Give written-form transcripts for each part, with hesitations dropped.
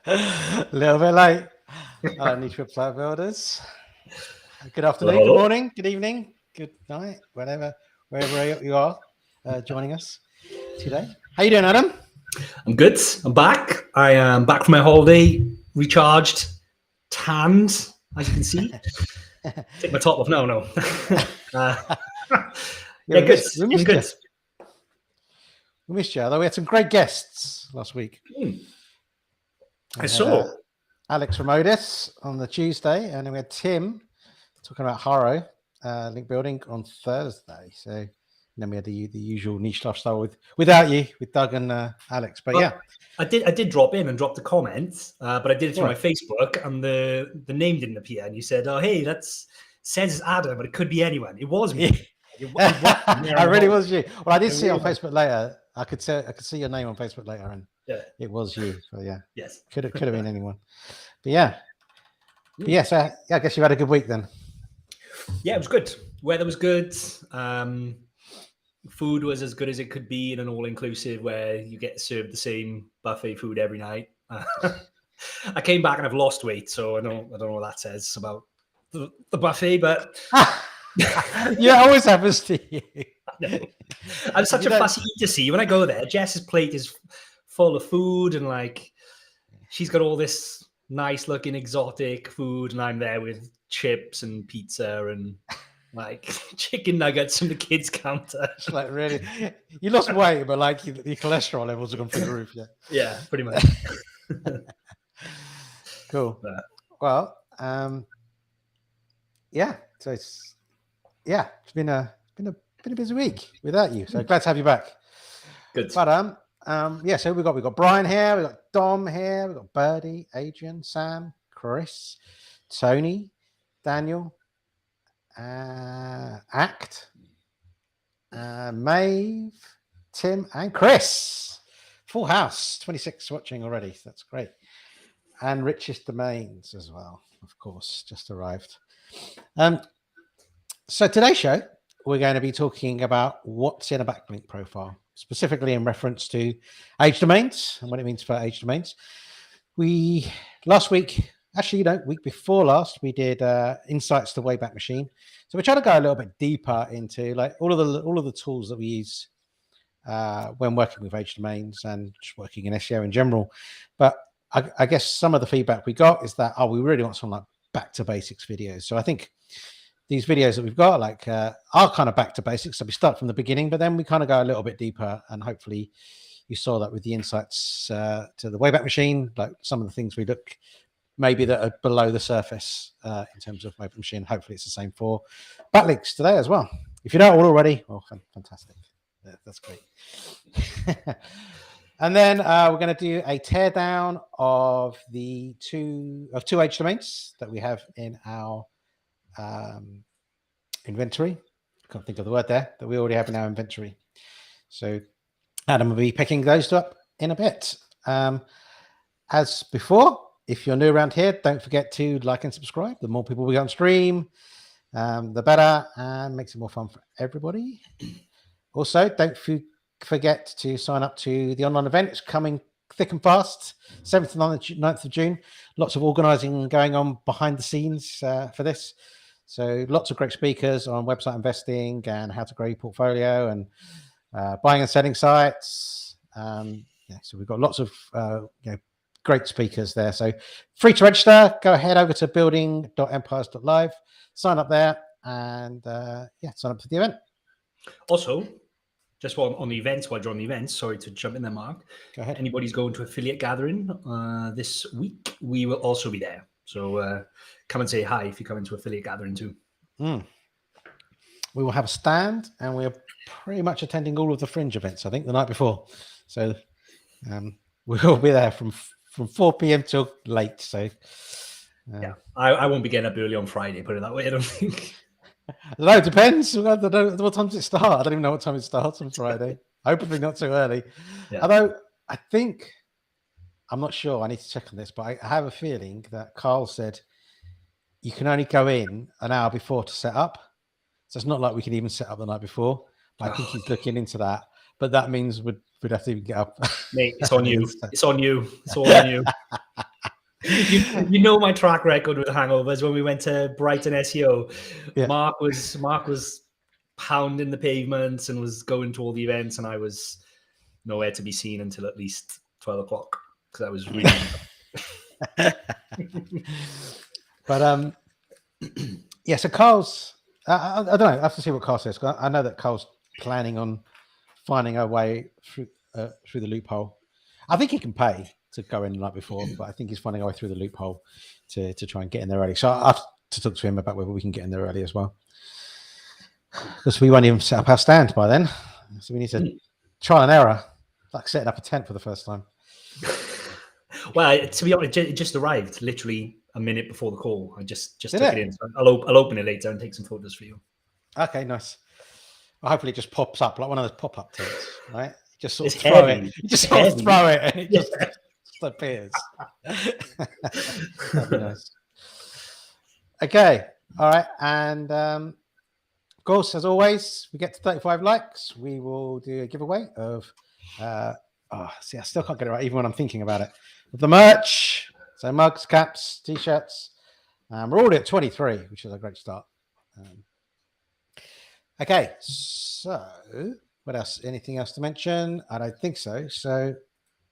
A little bit late. Hello, niche website builders. Good afternoon, Hello. Good morning, good evening, good night, wherever you are joining us today. How you doing, Adam? I'm good. I'm back. I am back from my holiday, recharged, tanned, as you can see. Take my top off. No. We good. missed you. We missed you, although we had some great guests last week. I saw Alex from Otis on the Tuesday, and then we had Tim talking about Haro link building on Thursday. So and then we had the usual niche lifestyle without you, with Doug and Alex. But yeah, I did drop in and drop a comment, but I did it through my Facebook, and the name didn't appear. And you said, "Oh, hey, says it's Adam, but it could be anyone." It was me. I really was you. Well, I did see it on Facebook later. I could see your name on Facebook later, and it was you. So yeah, yes, could have been anyone. But yeah, so I guess you had a good week then. Yeah, it was good. Weather was good. Food was as good as it could be in an all-inclusive where you get served the same buffet food every night. I came back and I've lost weight, so I don't know what that says about the buffet, but yeah, it always happens to you. I'm such a fussy eater. See, when I go there, Jess's plate is full of food, and like she's got all this nice-looking exotic food, and I'm there with chips and pizza and like chicken nuggets from the kids' counter. It's like, really, you lost weight, but like your cholesterol levels have gone through the roof. Yeah, pretty much. Cool. Well, so it's been a busy week without you. So glad to have you back. Good. But so we got Brian here, we got Dom here, we got Birdie, Adrian, Sam, Chris, Tony, Daniel, Act, Maeve, Tim, and Chris. Full house, 26 watching already. So that's great. And Richest Domains as well, of course, just arrived. So today's show, we're going to be talking about what's in a backlink profile, specifically in reference to age domains and what it means for age domains. Week before last, we did insights to Wayback Machine. So we're trying to go a little bit deeper into like all of the tools that we use when working with age domains and just working in SEO in general. But I guess some of the feedback we got is that we really want some like back to basics videos. So I think these videos that we've got are kind of back to basics. So we start from the beginning, but then we kind of go a little bit deeper, and hopefully you saw that with the insights to the Wayback Machine, like some of the things we look maybe that are below the surface in terms of Wayback Machine. Hopefully it's the same for Backlinks today as well. If you know it all already, well, fantastic. That's great. And then we're going to do a teardown of the two age domains that we have in our inventory. I can't think of the word there, that we already have in our inventory. So Adam will be picking those up in a bit. As before, if you're new around here, don't forget to like and subscribe. The more people we get on stream, the better, and makes it more fun for everybody. Also, don't forget to sign up to the online event. It's coming thick and fast, 7th and 9th of June. Lots of organising going on behind the scenes for this. So lots of great speakers on website investing and how to grow your portfolio and buying and selling sites. So we've got lots of great speakers there. So free to register. Go ahead over to building.empires.live, sign up there, and sign up for the event. Also, just on the events, while you're on the events, sorry to jump in there, Mark. Go ahead. Anybody's going to affiliate gathering this week, we will also be there. So come and say hi if you come into affiliate gathering too. We will have a stand, and we are pretty much attending all of the fringe events, I think, the night before. So we will be there from 4 p.m. till late. So I won't be getting up early on Friday, put it that way, I don't think. No, it depends. I don't know what time does it start. I don't even know what time it starts on Friday. Hopefully not too early. Yeah. Although I think, I'm not sure, I need to check on this, but I have a feeling that Carl said you can only go in an hour before to set up. So it's not like we can even set up the night before. But I think he's looking into that. But that means we'd have to even get up. Mate, it's on you. It's on you. It's all on you. You know my track record with hangovers. When we went to Brighton SEO, Mark was pounding the pavements and was going to all the events, and I was nowhere to be seen until at least 12 o'clock because I was really. But so Carl's. I don't know. I have to see what Carl says. I know that Carl's planning on finding a way through the loophole. I think he can pay to go in the night before, but I think he's finding a way through the loophole to try and get in there early. So I have to talk to him about whether we can get in there early as well, because we won't even set up our stand by then. So we need to trial and error, like setting up a tent for the first time. Well, to be honest, it just arrived literally a minute before the call. I just took it in. So I'll open it later and take some photos for you. Okay, nice. Well, hopefully it just pops up like one of those pop-up tents, right? Just sort of throw it. You just sort of throw it and it just appears. That'd be nice. Okay. All right. And of course, as always, we get to 35 likes. We will do a giveaway of I still can't get it right, even when I'm thinking about it. Of the merch. So mugs, caps, t-shirts. We're already at 23, which is a great start. Okay, so what else? Anything else to mention? I don't think so. So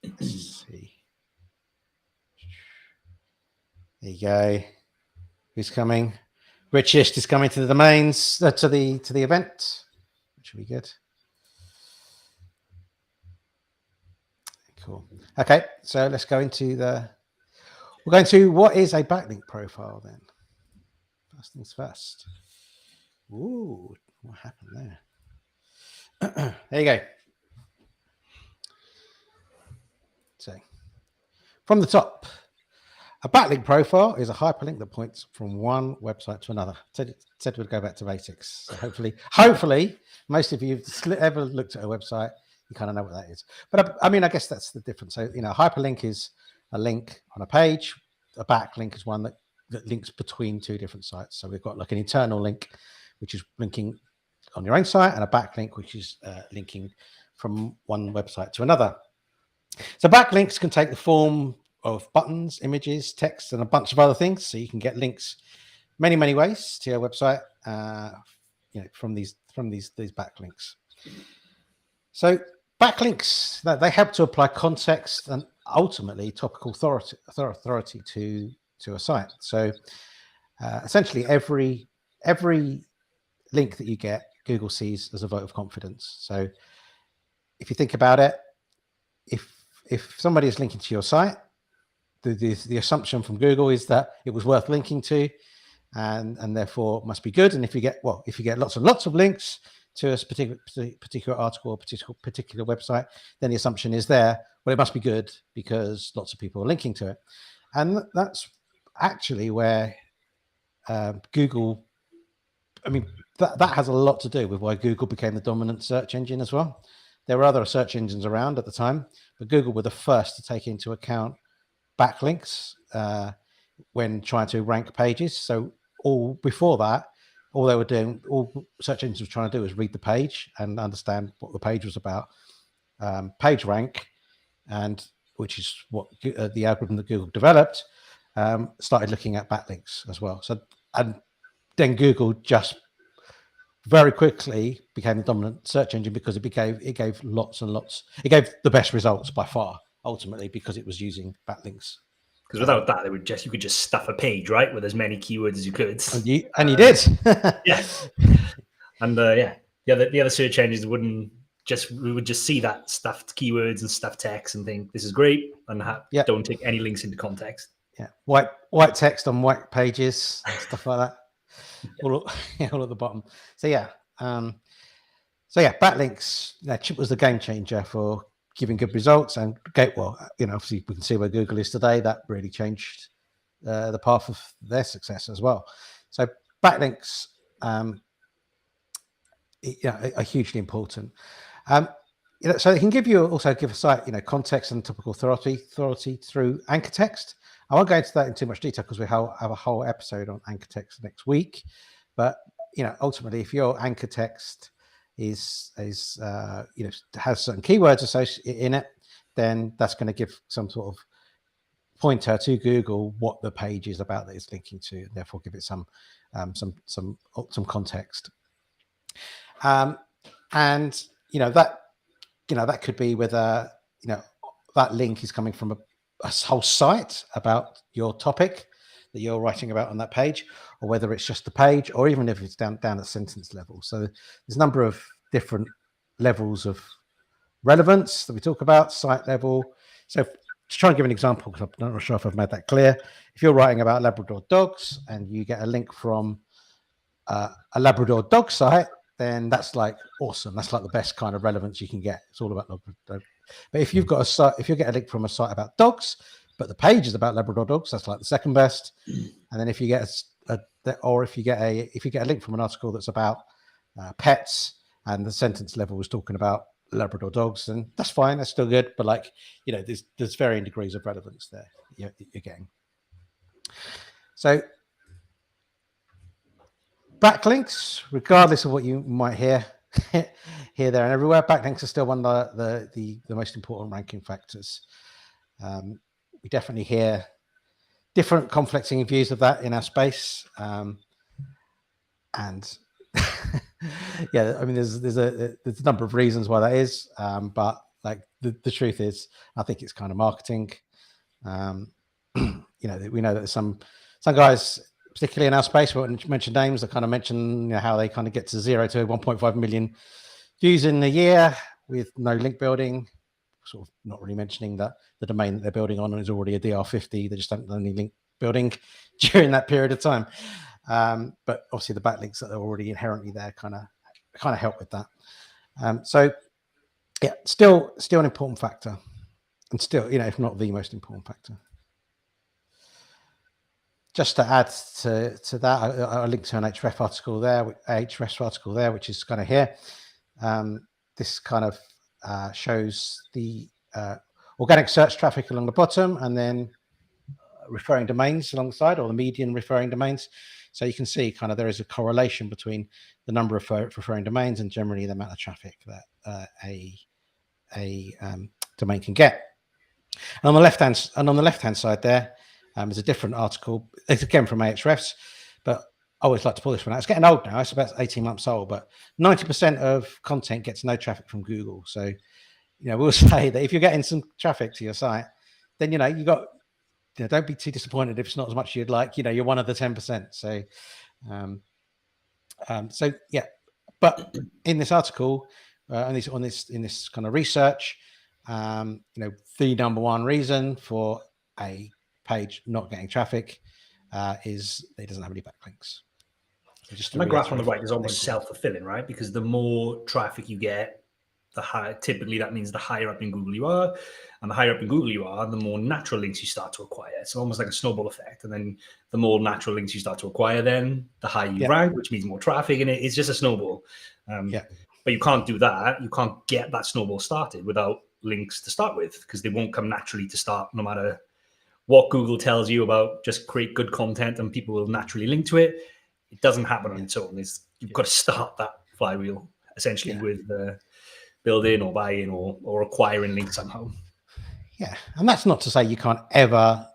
let's see. There you go. Who's coming? Richest is coming to the domains to the event, which will be good. Cool. Okay, so let's go into we're going to what is a backlink profile then. First things first. Ooh, what happened there? There you go. So from the top, a backlink profile is a hyperlink that points from one website to another. Said we'd go back to basics. So hopefully, most of you have ever looked at a website, you kind of know what that is. But I mean, I guess that's the difference. So, a hyperlink is a link on a page. A backlink is one that links between two different sites. So we've got like an internal link, which is linking on your own site, and a backlink, which is linking from one website to another. So backlinks can take the form of buttons, images, text, and a bunch of other things. So you can get links many, many ways to your website from these backlinks. So backlinks, they help to apply context and ultimately topical authority to a site. So essentially every link that you get, Google sees as a vote of confidence. So if you think about it, if somebody is linking to your site, the assumption from Google is that it was worth linking to, and therefore must be good. And if you get lots and lots of links to a particular article or particular website, then the assumption is there, well, it must be good because lots of people are linking to it. And that's actually where Google, I mean, that has a lot to do with why Google became the dominant search engine as well. There were other search engines around at the time, but Google were the first to take into account backlinks when trying to rank pages. So before that, all they were doing, all search engines were trying to do was read the page and understand what the page was about. PageRank, and which is what the algorithm that Google developed, started looking at backlinks as well. So, and then Google just very quickly became the dominant search engine because it gave lots and lots. It gave the best results by far ultimately because it was using backlinks. Because without that, you could just stuff a page, right, with as many keywords as you could. And you did. Yeah. And the other search engines we would just see that stuffed keywords and stuffed text and think this is great, and don't take any links into context. Yeah, white text on white pages, stuff like that. All at the bottom. So backlinks. Chip was the game changer for giving good results, and obviously we can see where Google is today. That really changed the path of their success as well. So backlinks are hugely important. So they can give a site, context and topical authority through anchor text. I won't go into that in too much detail because we have a whole episode on anchor text next week. But ultimately, if your anchor text has certain keywords associated in it, then that's going to give some sort of pointer to Google what the page is about that it's linking to, and therefore give it some context. And that could be whether that link is coming from a whole site about your topic that you're writing about on that page, or whether it's just the page, or even if it's down at sentence level. So there's a number of different levels of relevance that we talk about, site level. So to try and give an example, because I'm not sure if I've made that clear, if you're writing about Labrador dogs and you get a link from a Labrador dog site, then that's like awesome. That's like the best kind of relevance you can get. It's all about Labrador. But if you've got a site, if you get a link from a site about dogs, but the page is about Labrador dogs, that's like the second best. And then if you get if you get a link from an article that's about pets and the sentence level is talking about Labrador dogs, then that's fine. That's still good. But there's varying degrees of relevance there you're getting. So backlinks, regardless of what you might hear here, there, and everywhere, backlinks are still one of the most important ranking factors. We definitely hear different conflicting views of that in our space, and there's a number of reasons why that is, but the truth is, I think it's kind of marketing. We know that there's some guys, particularly in our space, we won't mention names, that kind of mention how they kind of get to 0 to 1.5 million views in a year with no link building, sort of not really mentioning that the domain that they're building on is already a DR50. They just don't do any link building during that period of time. But obviously the backlinks that are already inherently there kind of help with that. Still an important factor, and still, if not the most important factor. Just to add to that, I linked to an Href article there, which is kind of here. This kind of shows the organic search traffic along the bottom, and then referring domains alongside, or the median referring domains. So you can see kind of there is a correlation between the number of referring domains and generally the amount of traffic that a domain can get. And on the left hand side there, there's a different article. It's again from Ahrefs, but I always like to pull this one out. It's getting old now. It's about 18 months old, but 90% of content gets no traffic from Google. So, we'll say that if you're getting some traffic to your site, then, don't be too disappointed if it's not as much as you'd like. You're one of the 10%. So, but in this article, in this kind of research, the number one reason for a page not getting traffic is it doesn't have any backlinks. So my graph on the right is almost self-fulfilling, right? Because the more traffic you get, the higher, typically that means the higher up in Google you are, and the higher up in Google you are, the more natural links you start to acquire. It's almost like a snowball effect. And then the more natural links you start to acquire, then the higher you rank, which means more traffic, and it's just a snowball. But you can't do that. You can't get that snowball started without links to start with, because they won't come naturally to start, no matter what Google tells you about just create good content and people will naturally link to it. It doesn't happen on its own. You've got to start that flywheel essentially with building or buying or acquiring links somehow. Yeah. And that's not to say you can't ever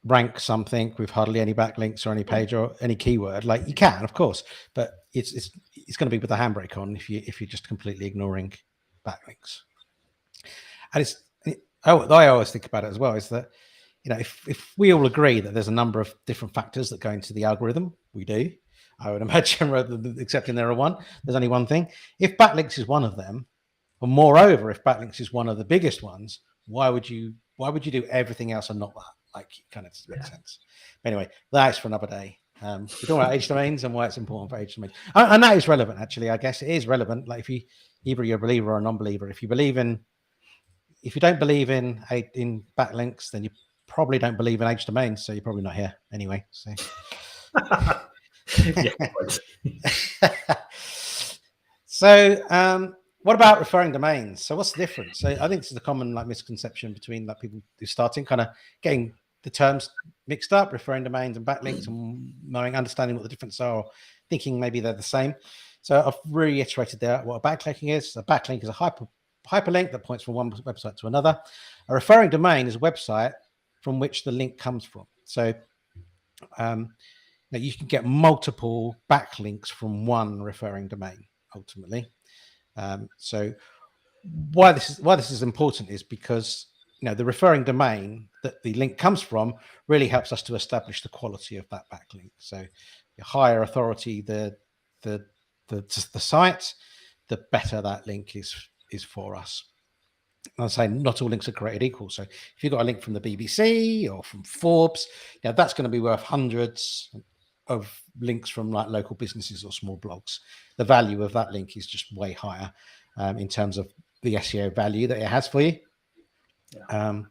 rank something with hardly any backlinks or any page or any keyword. Like, you can, of course, but it's going to be with a handbrake on if you're just completely ignoring backlinks. And I always think about it as well is that, if we all agree that there's a number of different factors that go into the algorithm, we do. I would imagine, rather than accepting there are one, there's only one thing. If backlinks is one of them, or moreover, if backlinks is one of the biggest ones, why would you do everything else and not that? Like, it kind of makes sense. But anyway, that's for another day. We're talking about age domains and why it's important for age domains, and that is relevant. Actually, I guess it is relevant. Like, if either you're a believer or a non-believer, if you don't believe in backlinks, then you probably don't believe in age domains, so you're probably not here anyway. So. So, what about referring domains? So what's the difference? So I think this is a common misconception between people who are starting, kind of getting the terms mixed up, referring domains and backlinks, and understanding what the difference are, or thinking maybe they're the same. So I've reiterated there what a backlinking is. A backlink is a hyperlink that points from one website to another. A referring domain is a website from which the link comes from. So now you can get multiple backlinks from one referring domain ultimately. So why this is important is because the referring domain that the link comes from really helps us to establish the quality of that backlink. So the higher authority the site, the better that link is for us. I'll say not all links are created equal. So if you've got a link from the BBC or from Forbes, that's going to be worth hundreds of links from local businesses or small blogs. The value of that link is just way higher in terms of the SEO value that it has for you. So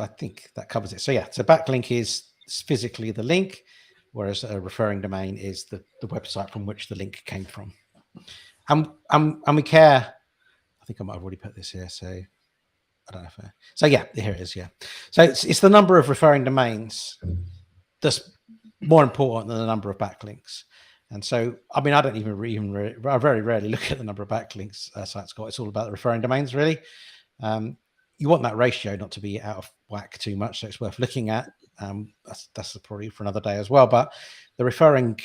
I think that covers it. So backlink is physically the link, whereas a referring domain is the website from which the link came from. And we care. I think I might have already put this here. So I don't know if here it is. Yeah. So it's the number of referring domains that's more important than the number of backlinks. And so, I don't I very rarely look at the number of backlinks sites got. It's all about the referring domains, really. You want that ratio not to be out of whack too much, so it's worth looking at. That's probably for another day as well. But the referring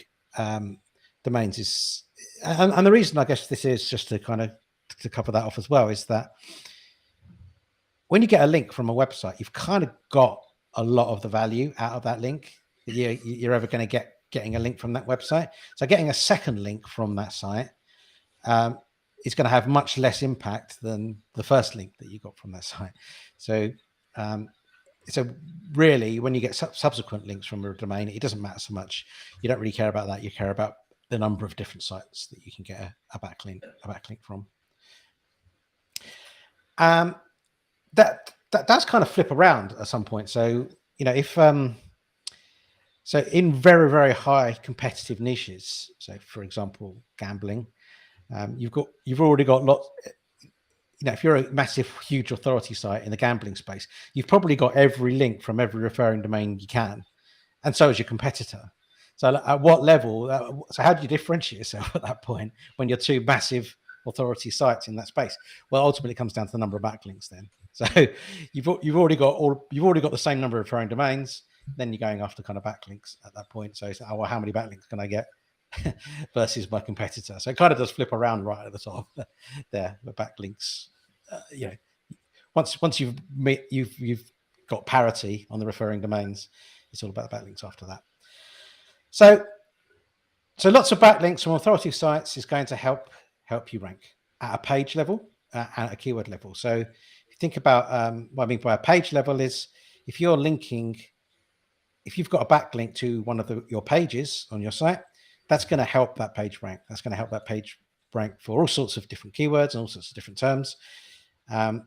domains is, and the reason I guess this is just to kind of to cover that off as well, is that when you get a link from a website, you've kind of got a lot of the value out of that link that you're ever going to getting a link from that website. So getting a second link from that site is going to have much less impact than the first link that you got from that site. So really, when you get subsequent links from a domain, it doesn't matter so much. You don't really care about that. You care about the number of different sites that you can get a backlink from. That does kind of flip around at some point. So if so in very, very high competitive niches, so for example gambling, you've already got lots. If you're a massive, huge authority site in the gambling space, you've probably got every link from every referring domain you can, and so is your competitor. So at what level? So how do you differentiate yourself at that point when you're two massive authority sites in that space? Well, ultimately, it comes down to the number of backlinks. Then, so you've already got the same number of referring domains. Then you're going after kind of backlinks at that point. So it's, well, how many backlinks can I get versus my competitor? So it kind of does flip around right at the top there. The backlinks, once you've got parity on the referring domains, it's all about the backlinks after that. So lots of backlinks from authority sites is going to help you rank at a page level and at a keyword level. So if you think about what I mean by a page level is if you're linking, if you've got a backlink to one of your pages on your site, that's going to help that page rank. That's going to help that page rank for all sorts of different keywords and all sorts of different terms. And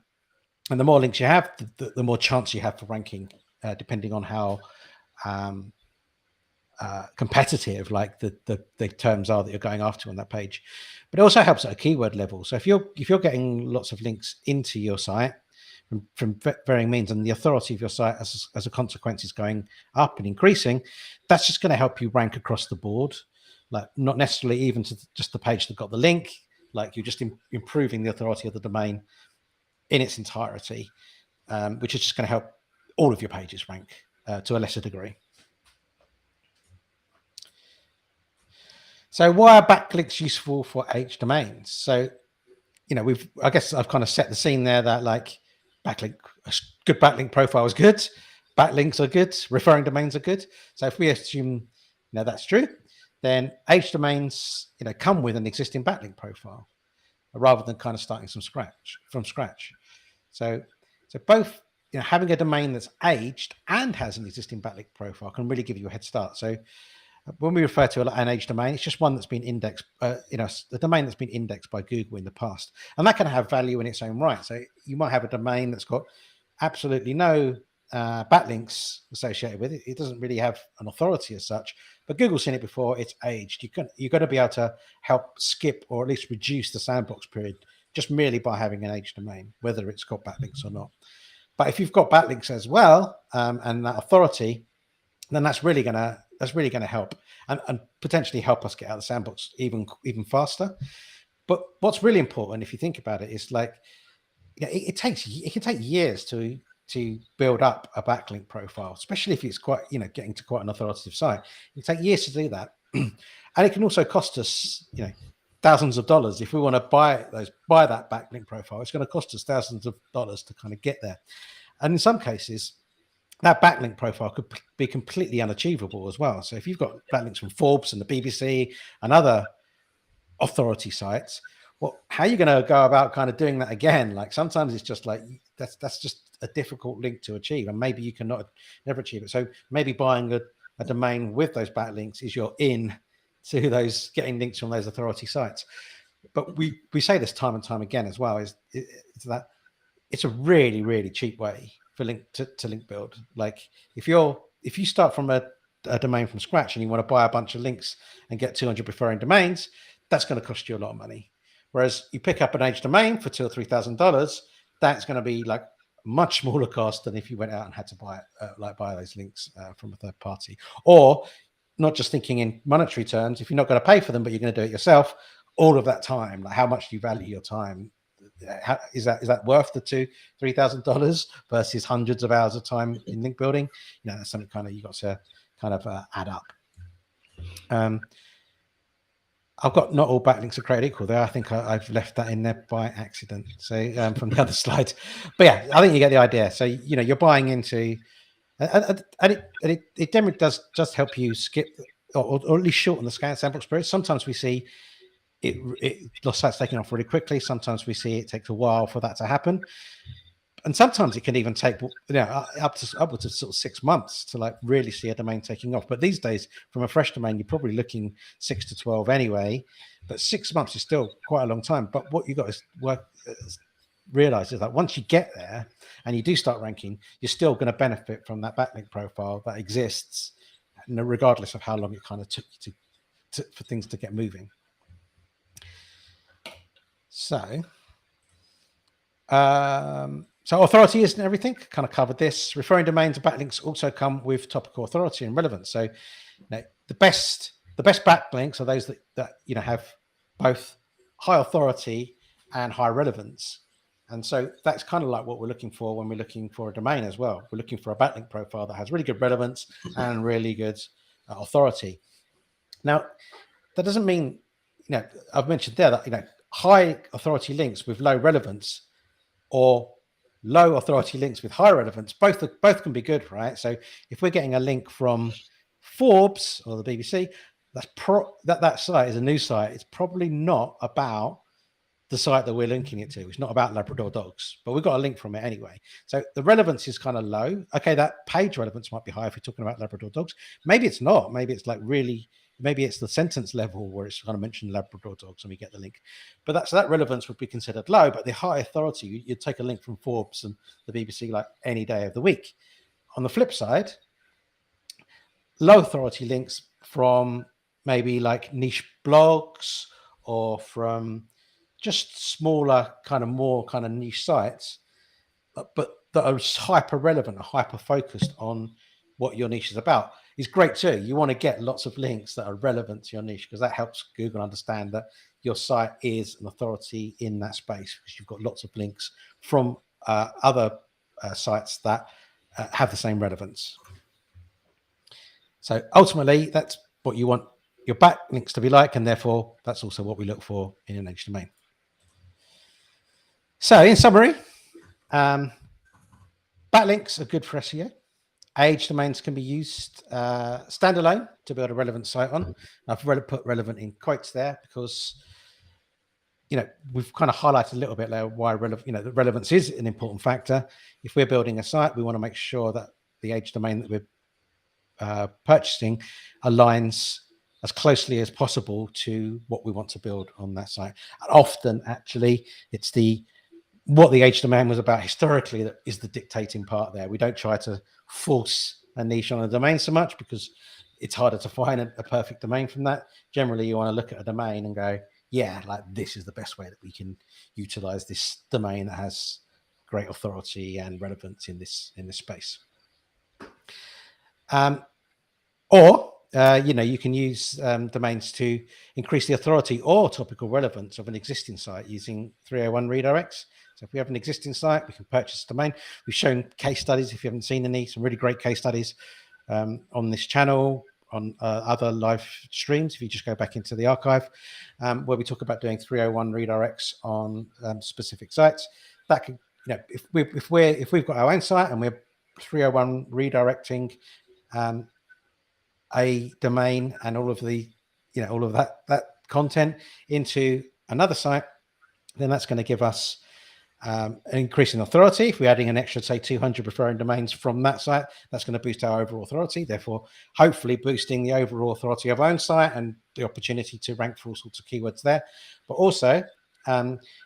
the more links you have, the more chance you have for ranking, depending on how competitive the terms are that you're going after on that page. But it also helps at a keyword level. So if you're getting lots of links into your site from varying means, and the authority of your site as a consequence is going up and increasing, that's just going to help you rank across the board. Like not necessarily even to just the page that got the link, like you're just improving the authority of the domain in its entirety, which is just going to help all of your pages rank to a lesser degree. So why are backlinks useful for H domains? So I guess I've kind of set the scene there that like backlink, a good backlink profile is good, backlinks are good, referring domains are good. So if we assume that's true, then H domains come with an existing backlink profile rather than kind of starting from scratch. So both having a domain that's aged and has an existing backlink profile can really give you a head start. So when we refer to an age domain, it's just one that's been indexed, the domain that's been indexed by Google in the past, and that can have value in its own right. So you might have a domain that's got absolutely no backlinks associated with it. It doesn't really have an authority as such, but Google's seen it before. It's aged. You've got to be able to help skip or at least reduce the sandbox period just merely by having an aged domain, whether it's got backlinks or not. But if you've got backlinks as well and that authority, then that's really going to help and potentially help us get out of the sandbox even faster. But what's really important, if you think about it, is like it can take years to build up a backlink profile, especially if it's quite getting to quite an authoritative site. It can take years to do that, and it can also cost us thousands of dollars if we want to buy that backlink profile. It's going to cost us thousands of dollars to kind of get there, and in some cases that backlink profile could be completely unachievable as well. So if you've got backlinks from Forbes and the BBC and other authority sites, well, how are you going to go about kind of doing that again? Like sometimes it's just like that's just a difficult link to achieve, and maybe you cannot never achieve it. So maybe buying a domain with those backlinks is your in to those getting links from those authority sites. But we say this time and time again as well, is that it's a really, really cheap way for link to link build. Like if you start from a domain from scratch and you want to buy a bunch of links and get 200 referring domains, that's going to cost you a lot of money. Whereas you pick up an age domain for $2,000 or $3,000, that's going to be like much smaller cost than if you went out and had to buy those links from a third party. Or not just thinking in monetary terms, if you're not going to pay for them, but you're going to do it yourself, all of that time, like how much do you value your time? Is that worth the $2,000-$3,000 versus hundreds of hours of time in link building? That's something kind of you got to kind of add up. I've got not all backlinks are created equal there. I think I've left that in there by accident. So from the other slide, but yeah, I think you get the idea. So you're buying into, and it generally does just help you skip or at least shorten the scan sandbox period. Sometimes we see the site's taking off really quickly. Sometimes we see it takes a while for that to happen, and sometimes it can even take upwards of sort of 6 months to like really see a domain taking off. But these days, from a fresh domain, you're probably looking 6 to 12 anyway. But 6 months is still quite a long time. But what you got to realize is that once you get there and you do start ranking, you're still going to benefit from that backlink profile that exists, regardless of how long it kind of took you for things to get moving. So authority isn't everything. Kind of covered this. Referring domains and backlinks also come with topical authority and relevance. So the best backlinks are those that have both high authority and high relevance. And so that's kind of like what we're looking for when we're looking for a domain as well. We're looking for a backlink profile that has really good relevance and really good authority. Now, that doesn't mean, I've mentioned there that, high authority links with low relevance or low authority links with high relevance, both can be good, right? So if we're getting a link from Forbes or the BBC, that site is a news site. It's probably not about the site that we're linking it to. It's not about Labrador dogs, but we've got a link from it anyway. So the relevance is kind of low. Okay, that page relevance might be high if we're talking about Labrador dogs. Maybe it's not. Maybe it's like maybe it's the sentence level where it's kind of mentioned Labrador dogs and we get the link. But that relevance would be considered low, but the high authority, you'd take a link from Forbes and the BBC like any day of the week. On the flip side, low authority links from maybe like niche blogs or from just smaller, more niche sites, but that are hyper relevant or hyper focused on what your niche is about, is great too. You want to get lots of links that are relevant to your niche because that helps Google understand that your site is an authority in that space because you've got lots of links from other sites that have the same relevance. So ultimately, that's what you want your backlinks to be like, and therefore that's also what we look for in an H domain. So in summary, backlinks are good for SEO. Age domains can be used standalone to build a relevant site on. I've put relevant in quotes there because, we've kind of highlighted a little bit there why the relevance is an important factor. If we're building a site, we want to make sure that the age domain that we're purchasing aligns as closely as possible to what we want to build on that site. And often, actually, it's what the age domain was about historically that is the dictating part there. We don't try to force a niche on a domain so much because it's harder to find a perfect domain from that. Generally, you want to look at a domain and go, yeah, like this is the best way that we can utilize this domain that has great authority and relevance in this space. Or you can use domains to increase the authority or topical relevance of an existing site using 301 redirects. So if we have an existing site, we can purchase a domain. We've shown case studies, if you haven't seen any, some really great case studies on this channel, on other live streams, if you just go back into the archive, where we talk about doing 301 redirects on specific sites. That could, if we've got our own site and we're 301 redirecting a domain and all of that content into another site, then that's going to give us an increase in authority. If we're adding an extra, say, 200 referring domains from that site, that's going to boost our overall authority, therefore hopefully boosting the overall authority of our own site and the opportunity to rank for all sorts of keywords there. But also,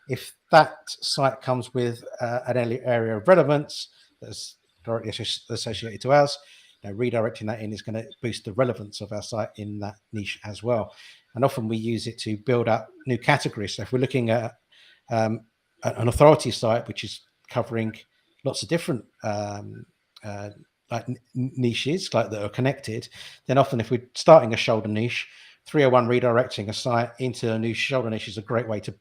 if that site comes with an area of relevance that's directly associated to ours, redirecting that in is going to boost the relevance of our site in that niche as well. And often we use it to build up new categories. So if we're looking at an authority site which is covering lots of different niches that are connected, then often if we're starting a shoulder niche, 301 redirecting a site into a new shoulder niche is a great way to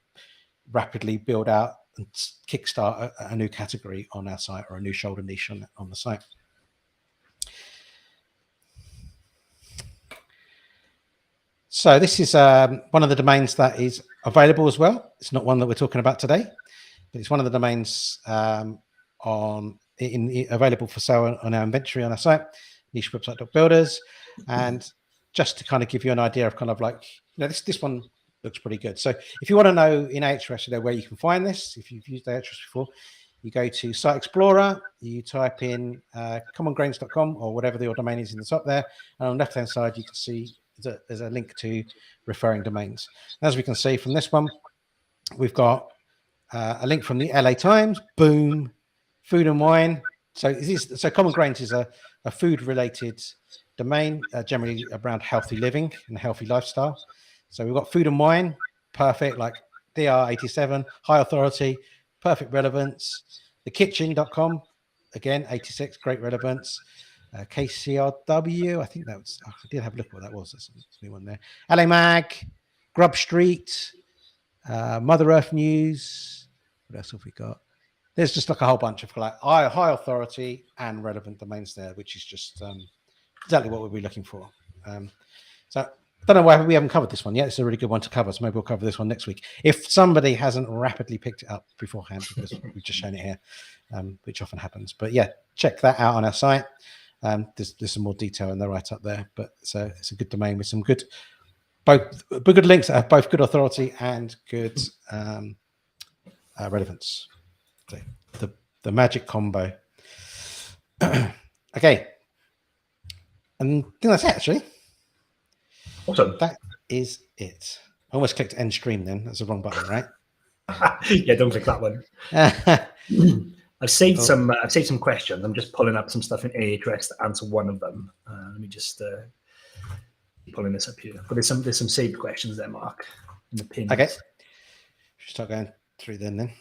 rapidly build out and kickstart a new category on our site or a new shoulder niche on the site. So this is one of the domains that is available as well. It's not one that we're talking about today, but it's one of the domains available for sale on our inventory on our site, nichewebsite.builders. And just to kind of give you an idea of kind of like, this one looks pretty good. So if you want to know in Ahrefs where you can find this, if you've used Ahrefs before, you go to Site Explorer, you type in commongrains.com or whatever your domain is in the top there, and on the left-hand side, you can see there's a link to referring domains. As we can see from this one, we've got a link from the LA Times, boom, food and wine. So Common Grains is a food-related domain, generally around healthy living and healthy lifestyle. So we've got food and wine, perfect, like DR87, high authority, perfect relevance. Thekitchen.com, again, 86, great relevance. KCRW, I think that was, I did have a look at what that was. There's a new one there. LA Mag, Grub Street, Mother Earth News. What else have we got? There's just like a whole bunch of like high authority and relevant domains there, which is just exactly what we'll be looking for. So I don't know why we haven't covered this one yet. It's a really good one to cover, so maybe we'll cover this one next week. If somebody hasn't rapidly picked it up beforehand, because we've just shown it here, which often happens. But yeah, check that out on our site. There's some more detail in the write-up there, but it's a good domain with some good links that have both good authority and good relevance. So the magic combo. Okay, and I think that's it actually. Awesome. That is it. I almost clicked end stream then. That's the wrong button, right? Yeah, don't click that one. I've saved some questions. I'm just pulling up some stuff in Ahrefs to answer one of them. Let me just pulling this up here. But there's some saved questions there, Mark, in the pins. Okay. Start going through then.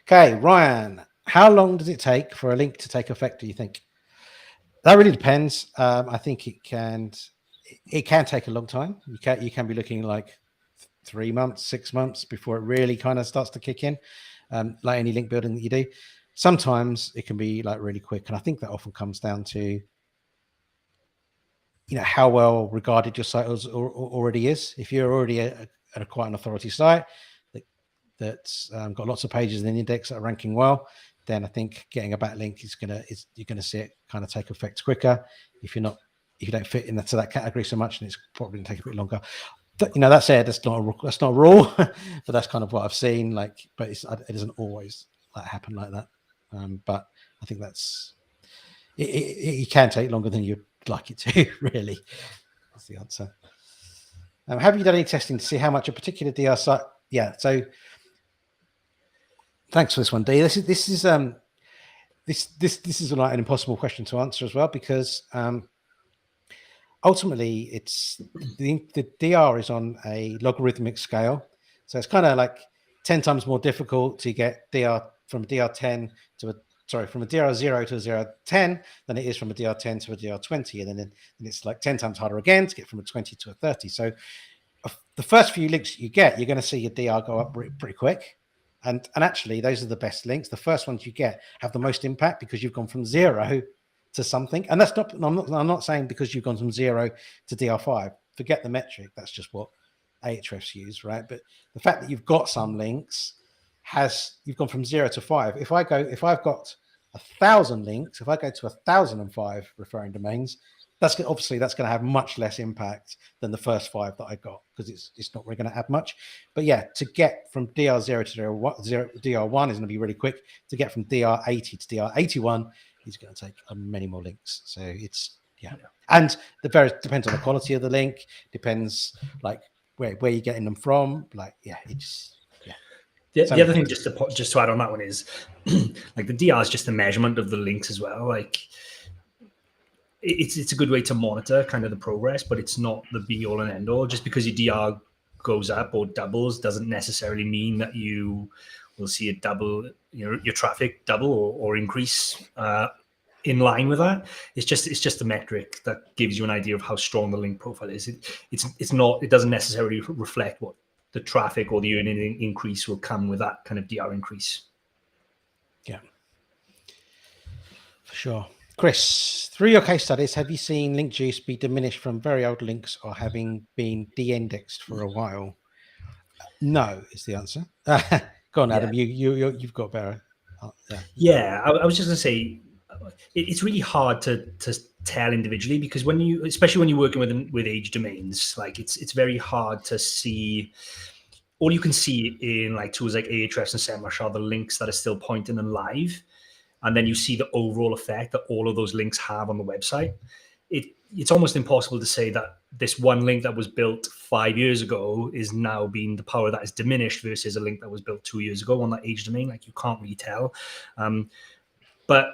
Okay, Ryan, how long does it take for a link to take effect, do you think? That really depends. I think it can take a long time. You can be looking like 3 months, 6 months before it really kind of starts to kick in. Like any link building that you do, sometimes it can be like really quick, and I think that often comes down to how well regarded your site already is. If you're already at quite an authority site, that's got lots of pages in the index that are ranking well, then I think getting a backlink you're gonna see it kind of take effect quicker. If you don't fit into that category so much, and it's probably gonna take a bit longer. That said, that's not a rule, but that's kind of what I've seen. Like, but it doesn't always happen like that. But I think it can take longer than you'd like it to. Really, that's the answer. Have you done any testing to see how much a particular DR site? Yeah. So thanks for this one, D. This is like an impossible question to answer as well, because ultimately it's the DR is on a logarithmic scale, so it's kind of like 10 times more difficult to get DR from a DR10 to from a DR0 to a DR10 than it is from a DR10 to a DR20, and then it's like 10 times harder again to get from a 20 to a 30. So the first few links you get, you're going to see your DR go up pretty quick. And actually, those are the best links. The first ones you get have the most impact because you've gone from 0 to something. And that's not, I'm not saying because you've gone from 0 to DR5. Forget the metric. That's just what Ahrefs use, right? But the fact that you've got some links you've gone from 0 to 5. If I've got 1,000 links, if I go to 1,005 referring domains, that's going to have much less impact than the first 5 that I got, because it's not really going to add much. But yeah, to get from DR0 to DR1 is going to be really quick. To get from DR80 to DR81 is going to take many more links. So and depends on the quality of the link. Depends like where you're getting them from. Like The other thing, just to add on that one, is like the DR is just a measurement of the links as well. Like, it's a good way to monitor kind of the progress, but it's not the be all and end all. Just because your DR goes up or doubles doesn't necessarily mean that you will see it double, your traffic double or increase in line with that. It's just a metric that gives you an idea of how strong the link profile is. It doesn't necessarily reflect what the traffic or the earning increase will come with that kind of DR increase. Yeah, for sure. Chris, through your case studies, have you seen link juice be diminished from very old links or having been de-indexed for a while? No, is the answer. Go on, Adam. You've got better. Yeah, I was just going to say, it's really hard to tell individually, because especially when you're working with age domains, like it's very hard to see. All you can see in like tools like Ahrefs and SEMrush are the links that are still pointing and live. And then you see the overall effect that all of those links have on the website. It's almost impossible to say that this one link that was built 5 years ago is now being the power that is diminished versus a link that was built 2 years ago on that age domain. Like, you can't really tell. But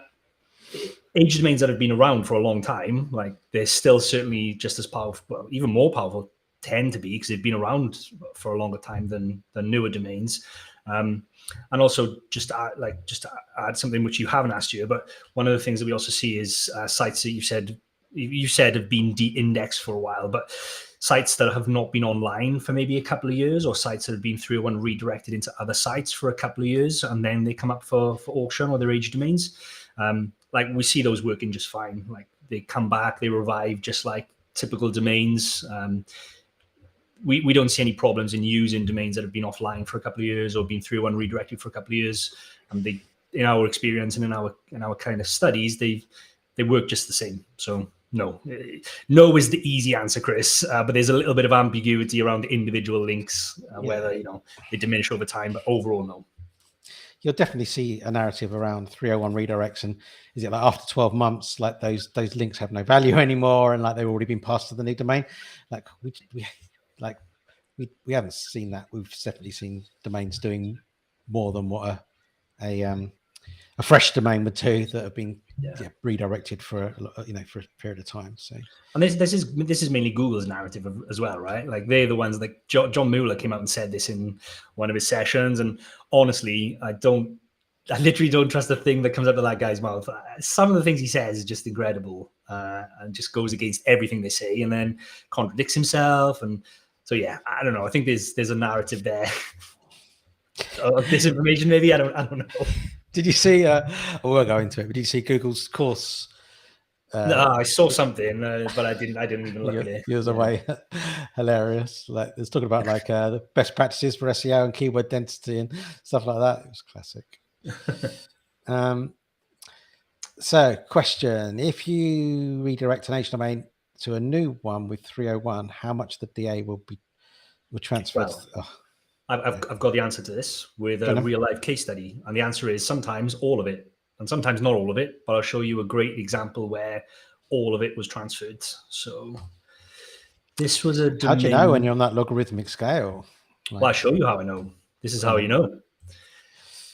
age domains that have been around for a long time, like, they're still certainly just as powerful, well, even more powerful, tend to be, because they've been around for a longer time than newer domains. And also, just to add something which you haven't asked here, but one of the things that we also see is sites that you said have been de-indexed for a while, but sites that have not been online for maybe a couple of years, or sites that have been 301 redirected into other sites for a couple of years, and then they come up for auction, or their age domains. Like, we see those working just fine. Like, they come back, they revive just like typical domains. We don't see any problems in using domains that have been offline for a couple of years or been 301 redirected for a couple of years. And in our experience and in our kind of studies, they work just the same. So no is the easy answer, Chris. But there's a little bit of ambiguity around the individual links, whether they diminish over time. But overall, no. You'll definitely see a narrative around 301 redirects, and is it like after 12 months, like those links have no value anymore, and like they've already been passed to the new domain. Like we haven't seen that. We've definitely seen domains doing more than what a fresh domain would do, that have been redirected for a period of time. So, and this is mainly Google's narrative as well, right? Like, they're the ones, like John Mueller came out and said this in one of his sessions, and honestly, I literally don't trust a thing that comes out of that guy's mouth. Some of the things he says is just incredible, and just goes against everything they say, and then contradicts himself. And so, yeah, I don't know. I think there's a narrative there of disinformation, maybe. I don't know. Did you see? We'll go into it. But did you see Google's course No, I saw something, but I didn't even look at it. Years away. Hilarious. Like it's talking about like the best practices for SEO and keyword density and stuff like that. It was classic. So question, if you redirect an H domain to a new one with 301, how much the DA will transfer? Well, I've got the answer to this with a real life case study. And the answer is sometimes all of it and sometimes not all of it, but I'll show you a great example where all of it was transferred. So this was a domain. How do you know when you're on that logarithmic scale? Well, I'll show you how I know. This is how you know.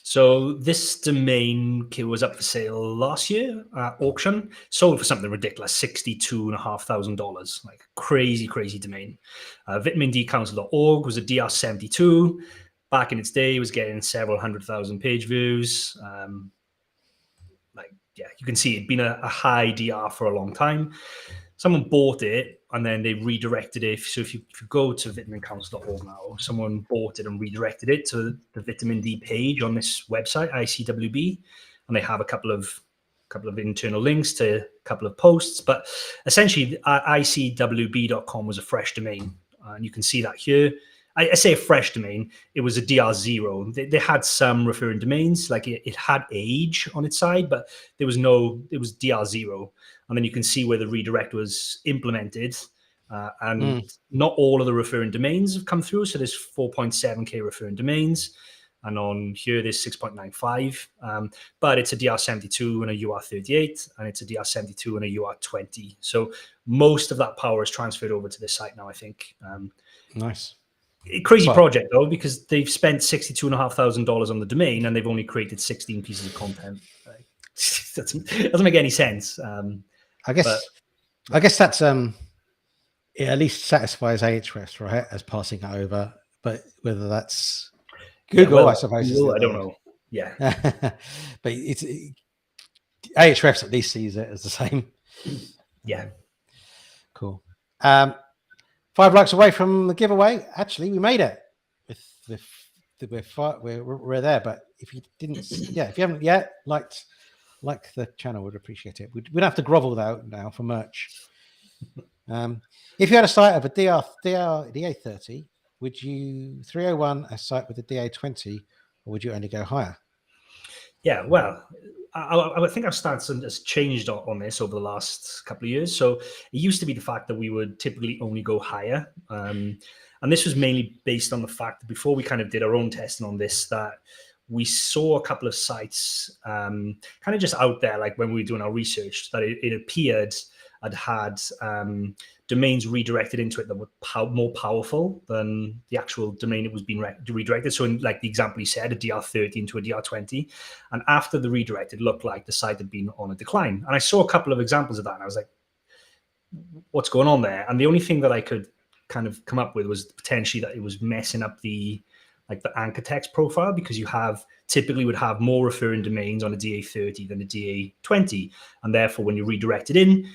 So this domain was up for sale last year at auction, sold for something ridiculous, $62,500, like crazy, crazy domain. vitamindcouncil.org was a DR72. Back in its day, it was getting several 100,000 page views. You can see it'd been a high DR for a long time. Someone bought it and then they redirected it. So if you go to vitamindcouncil.org now, someone bought it and redirected it to the vitamin D page on this website, ICWB, and they have a couple of internal links to a couple of posts. But essentially, ICWB.com was a fresh domain, and you can see that here. I say a fresh domain, it was a DR0. They had some referring domains, like it had age on its side, but it was DR0. And then you can see where the redirect was implemented. Not all of the referring domains have come through. So there's 4.7K referring domains. And on here, there's 6.95. But it's a DR72 and a UR38, and it's a DR72 and a UR20. So most of that power is transferred over to this site now, I think. Nice. Crazy project though, because they've spent $62,500 on the domain and they've only created 16 pieces of content. Doesn't make any sense. I guess that's it at least satisfies Ahrefs, right, as passing it over. But whether that's Google, I suppose. Google, I don't know. Yeah, but Ahrefs at least sees it as the same. Yeah, cool. 5 likes away from the giveaway. Actually, we made it. We're there. But if you didn't, if you haven't yet liked the channel, we'd appreciate it. We'd have to grovel though now for merch. If you had a site of a DA30, would you 301 a site with a DA20, or would you only go higher? Yeah, well, I think our stance has changed on this over the last couple of years. So it used to be the fact that we would typically only go higher. And this was mainly based on the fact that before we kind of did our own testing on this, that we saw a couple of sites kind of just out there, like when we were doing our research, that it appeared had domains redirected into it that were more powerful than the actual domain it was being redirected. So in like the example you said, a DR30 into a DR20. And after the redirect, it looked like the site had been on a decline. And I saw a couple of examples of that. And I was like, what's going on there? And the only thing that I could kind of come up with was potentially that it was messing up the anchor text profile, because you typically would have more referring domains on a DA30 than a DA20. And therefore, when you redirect it in,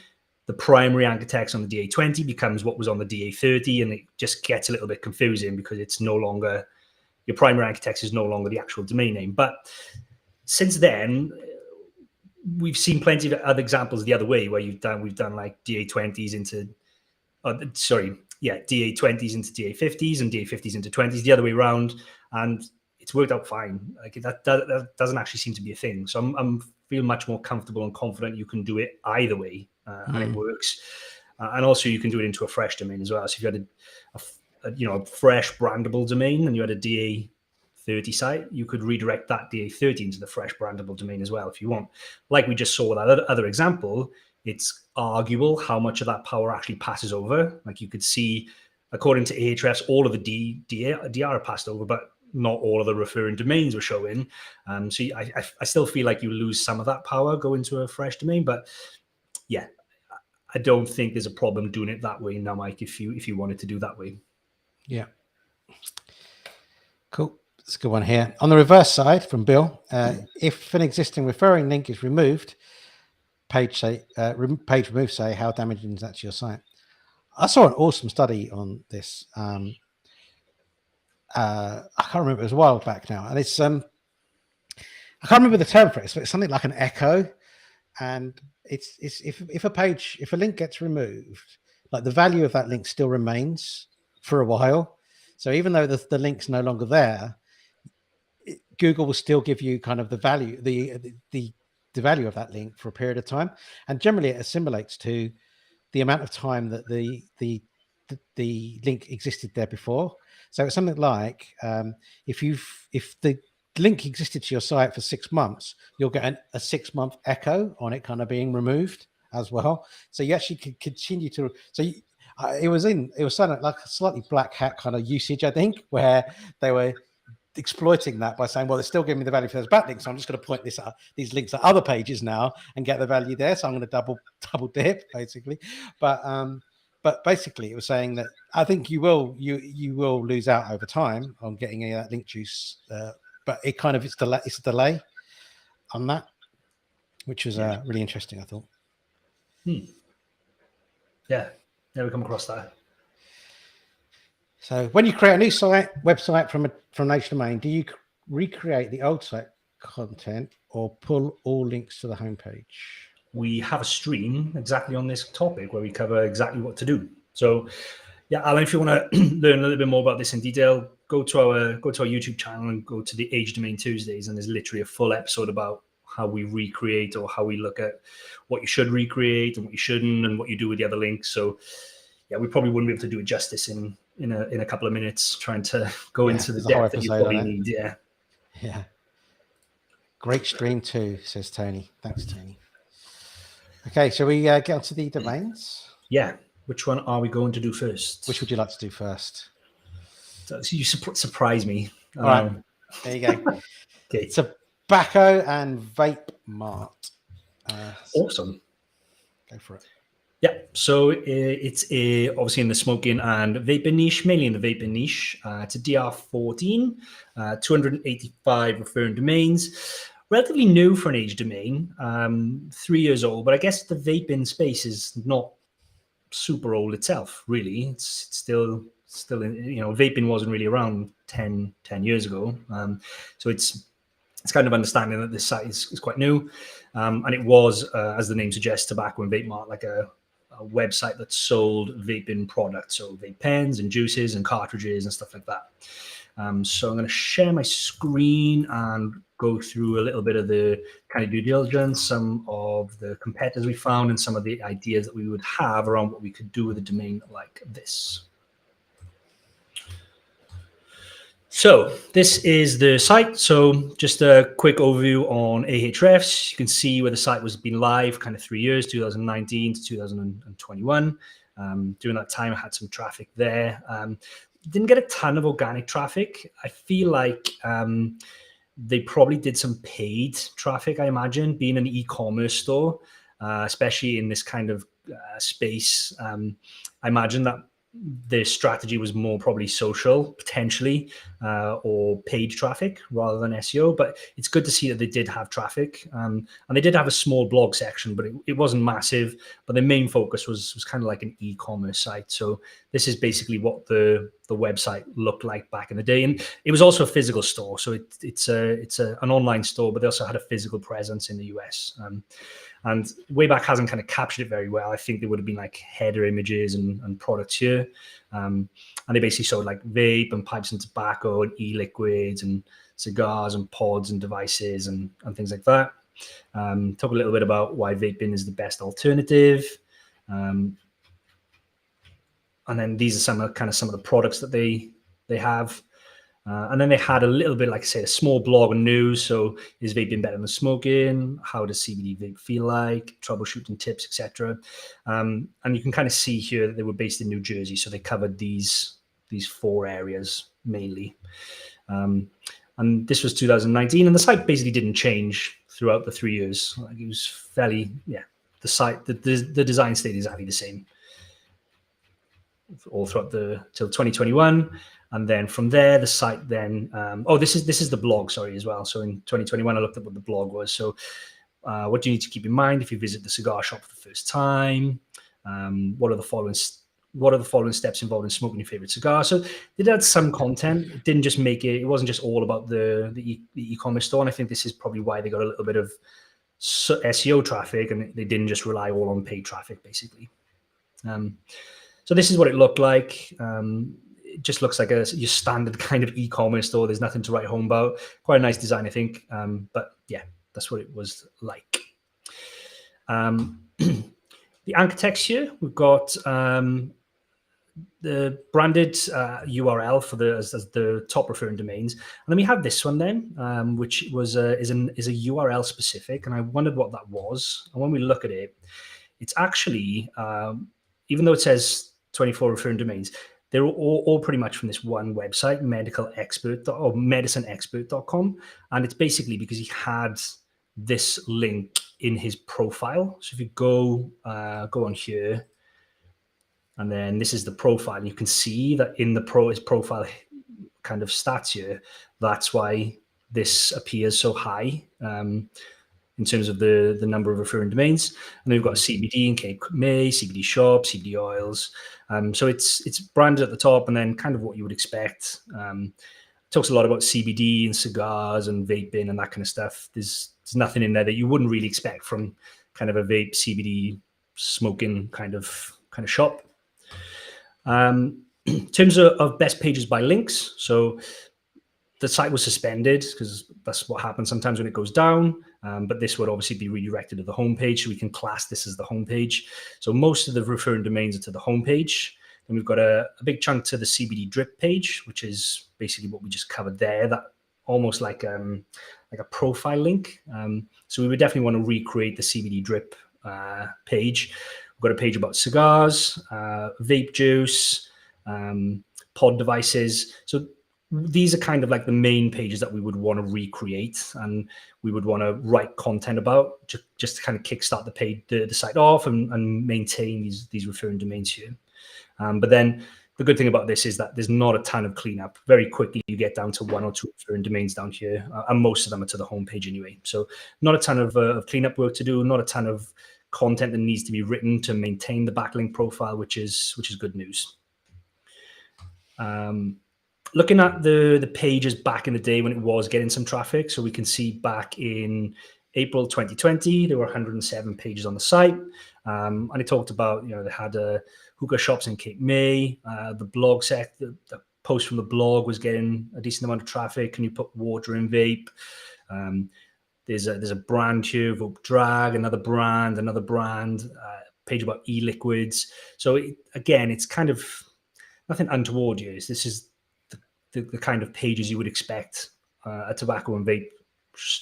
the primary anchor text on the DA20 becomes what was on the DA30, and it just gets a little bit confusing because it's no longer, your primary anchor text is no longer the actual domain name. But since then, we've seen plenty of other examples the other way where we've done like DA20s into, DA20s into DA50s and DA50s into 20s, the other way around, and it's worked out fine. Like that doesn't actually seem to be a thing. So I'm feel much more comfortable and confident you can do it either way, and it works. And also you can do it into a fresh domain as well. So if you had a fresh brandable domain and you had a DA30 site, you could redirect that DA30 into the fresh brandable domain as well if you want. Like we just saw with that other example, it's arguable how much of that power actually passes over. Like you could see, according to Ahrefs, all of the DR passed over, but not all of the referring domains were showing. So I still feel like you lose some of that power going to a fresh domain, but yeah, I don't think there's a problem doing it that way now, Mike, if you wanted to do that way. Yeah. Cool. That's a good one here. On the reverse side from Bill, if an existing referring link is removed, page remove say, how damaging is that to your site? I saw an awesome study on this. I can't remember, it was a while back now, and it's I can't remember the term for it, but it's something like an echo, and it's if a link gets removed, like the value of that link still remains for a while. So even though the link's no longer there, Google will still give you kind of the value, the value of that link for a period of time, and generally it assimilates to the amount of time that the link existed there before. So it's something like if the link existed to your site for 6 months, you'll get a 6-month echo on it kind of being removed as well. So you actually could continue to. So it was something like a slightly black hat kind of usage, I think, where they were exploiting that by saying, well, they're still giving me the value for those backlinks, so I'm just going to point these links at other pages now and get the value there. So I'm going to double dip, basically. But basically, it was saying that I think you will lose out over time on getting any of that link juice. But it's a delay on that, which was really interesting, I thought. Yeah, never come across that. So when you create a new website from an H domain, do you recreate the old site content or pull all links to the homepage? We have a stream exactly on this topic where we cover exactly what to do. So yeah, Alan, if you want to learn a little bit more about this in detail, go to our YouTube channel and go to the Age Domain Tuesdays, and there's literally a full episode about how we recreate or how we look at what you should recreate and what you shouldn't and what you do with the other links. So yeah, we probably wouldn't be able to do it justice in a couple of minutes trying to go into the depth that you probably need. Yeah. Great stream too, says Tony. Thanks, Tony. Okay, shall we get onto the domains? Yeah. Which one are we going to do first? Which would you like to do first? So you surprise me. All right, there you go. Okay. Tobacco and Vape Mart. Awesome. Go for it. Yeah, so it's obviously in the smoking and vaping niche, mainly in the vaping niche. It's a DR14, 285 referring domains. Relatively new for an age domain, 3 years old, but I guess the vaping space is not super old itself, really. It's still in, vaping wasn't really around 10 years ago. So it's kind of understanding that this site is quite new. And it was, as the name suggests, Tobacco and Vape Mart, like a website that sold vaping products, so vape pens and juices and cartridges and stuff like that. So I'm going to share my screen and go through a little bit of the kind of due diligence, some of the competitors we found, and some of the ideas that we would have around what we could do with a domain like this. So this is the site. So just a quick overview on Ahrefs. You can see where the site was been live kind of 3 years, 2019 to 2021. During that time, I had some traffic there. Didn't get a ton of organic traffic. I feel like they probably did some paid traffic, I imagine, being an e-commerce store, especially in this kind of space. I imagine that their strategy was more probably social, potentially, or paid traffic rather than SEO. But it's good to see that they did have traffic. And they did have a small blog section, but it wasn't massive. But their main focus was kind of like an e-commerce site. So this is basically what the website looked like back in the day. And it was also a physical store. So it's an online store, but they also had a physical presence in the US. And Wayback hasn't kind of captured it very well. I think there would have been like header images and products here. And they basically showed like vape and pipes and tobacco and e-liquids and cigars and pods and devices and things like that. Talk a little bit about why vaping is the best alternative. And then these are some of the products that they have. And then they had a little bit, like I said, a small blog and news. So is vaping better than smoking? How does CBD vape feel like? Troubleshooting tips, etc. And you can kind of see here that they were based in New Jersey. So they covered these 4 areas mainly. And this was 2019. And the site basically didn't change throughout the 3 years. Like it was fairly, the site, the design stayed exactly the same all throughout till 2021. And then from there, the site then, this is the blog, sorry, as well. So in 2021, I looked at what the blog was. So what do you need to keep in mind if you visit the cigar shop for the first time? What are the following steps involved in smoking your favorite cigar? So they did some content. It didn't just make it wasn't just all about the e-commerce store. And I think this is probably why they got a little bit of SEO traffic, and they didn't just rely all on paid traffic, basically. So this is what it looked like. It just looks like your standard kind of e-commerce store. There's nothing to write home about. Quite a nice design, I think. But yeah, that's what it was like. The anchor text here, we've got the branded URL for as the top referring domains, and then we have this one then, which was is a URL specific, and I wondered what that was. And when we look at it, it's actually even though it says 24 referring domains, they're all pretty much from this one website, medicineexpert.com, and it's basically because he had this link in his profile. So if you go on here, and then this is the profile, and you can see that in his profile kind of stats here, that's why this appears so high in terms of the number of referring domains. And then we've got CBD in Cape May, CBD shop, CBD oils. So it's branded at the top, and then kind of what you would expect. Talks a lot about CBD and cigars and vaping and that kind of stuff. There's nothing in there that you wouldn't really expect from kind of a vape, CBD, smoking kind of shop. In terms of best pages by links, so the site was suspended because that's what happens sometimes when it goes down. But this would obviously be redirected to the homepage, so we can class this as the homepage. So most of the referring domains are to the homepage. Then we've got a big chunk to the CBD drip page, which is basically what we just covered there. That almost like a profile link. So we would definitely want to recreate the CBD drip page. We've got a page about cigars, vape juice, pod devices. So these are kind of like the main pages that we would want to recreate, and we would want to write content about just to kind of kickstart the site off and maintain these referring domains here. But then the good thing about this is that there's not a ton of cleanup. Very quickly, you get down to 1 or 2 referring domains down here, and most of them are to the homepage anyway. So not a ton of cleanup work to do, not a ton of content that needs to be written to maintain the backlink profile, which is good news. Looking at the pages back in the day when it was getting some traffic, so we can see back in April 2020, there were 107 pages on the site, and it talked about, they had hookah shops in Cape May. The blog set, the post from the blog was getting a decent amount of traffic. Can you put water in vape? There's a brand here, Vogue Drag, another brand, page about e-liquids. So again, it's kind of nothing untoward here. This is the kind of pages you would expect a tobacco and vape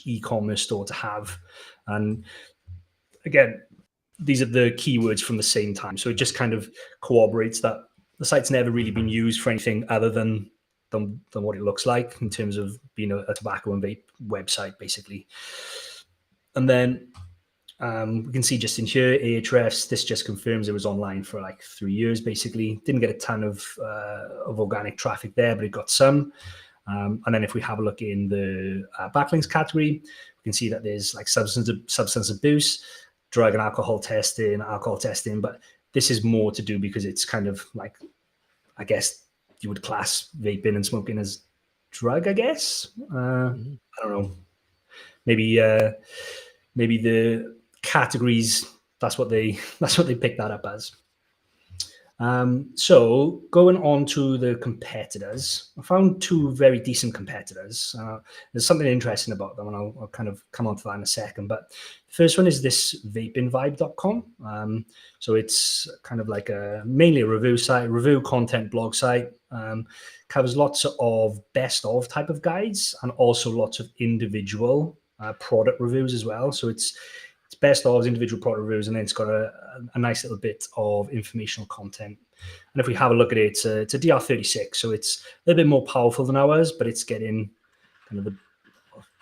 e-commerce store to have. And again, these are the keywords from the same time. So it just kind of corroborates that the site's never really been used for anything other than what it looks like in terms of being a tobacco and vape website, basically. And then we can see just in here, Ahrefs, this just confirms it was online for like 3 years, basically. Didn't get a ton of organic traffic there, but it got some. And then if we have a look in the backlinks category, we can see that there's like substance abuse, drug and alcohol testing, but this is more to do because it's kind of like, I guess you would class vaping and smoking as drug, I guess. I don't know. Maybe the categories, that's what they picked that up as. So going on to the competitors, I found 2 very decent competitors. There's something interesting about them, and I'll kind of come on to that in a second. But the first one is this vapingvibe.com. So it's kind of like mainly a review site, review content blog site. Covers lots of best of type of guides and also lots of individual product reviews as well. So it's best of individual product reviews, and then it's got a nice little bit of informational content. And if we have a look at it, it's a DR36, so it's a little bit more powerful than ours, but it's getting kind of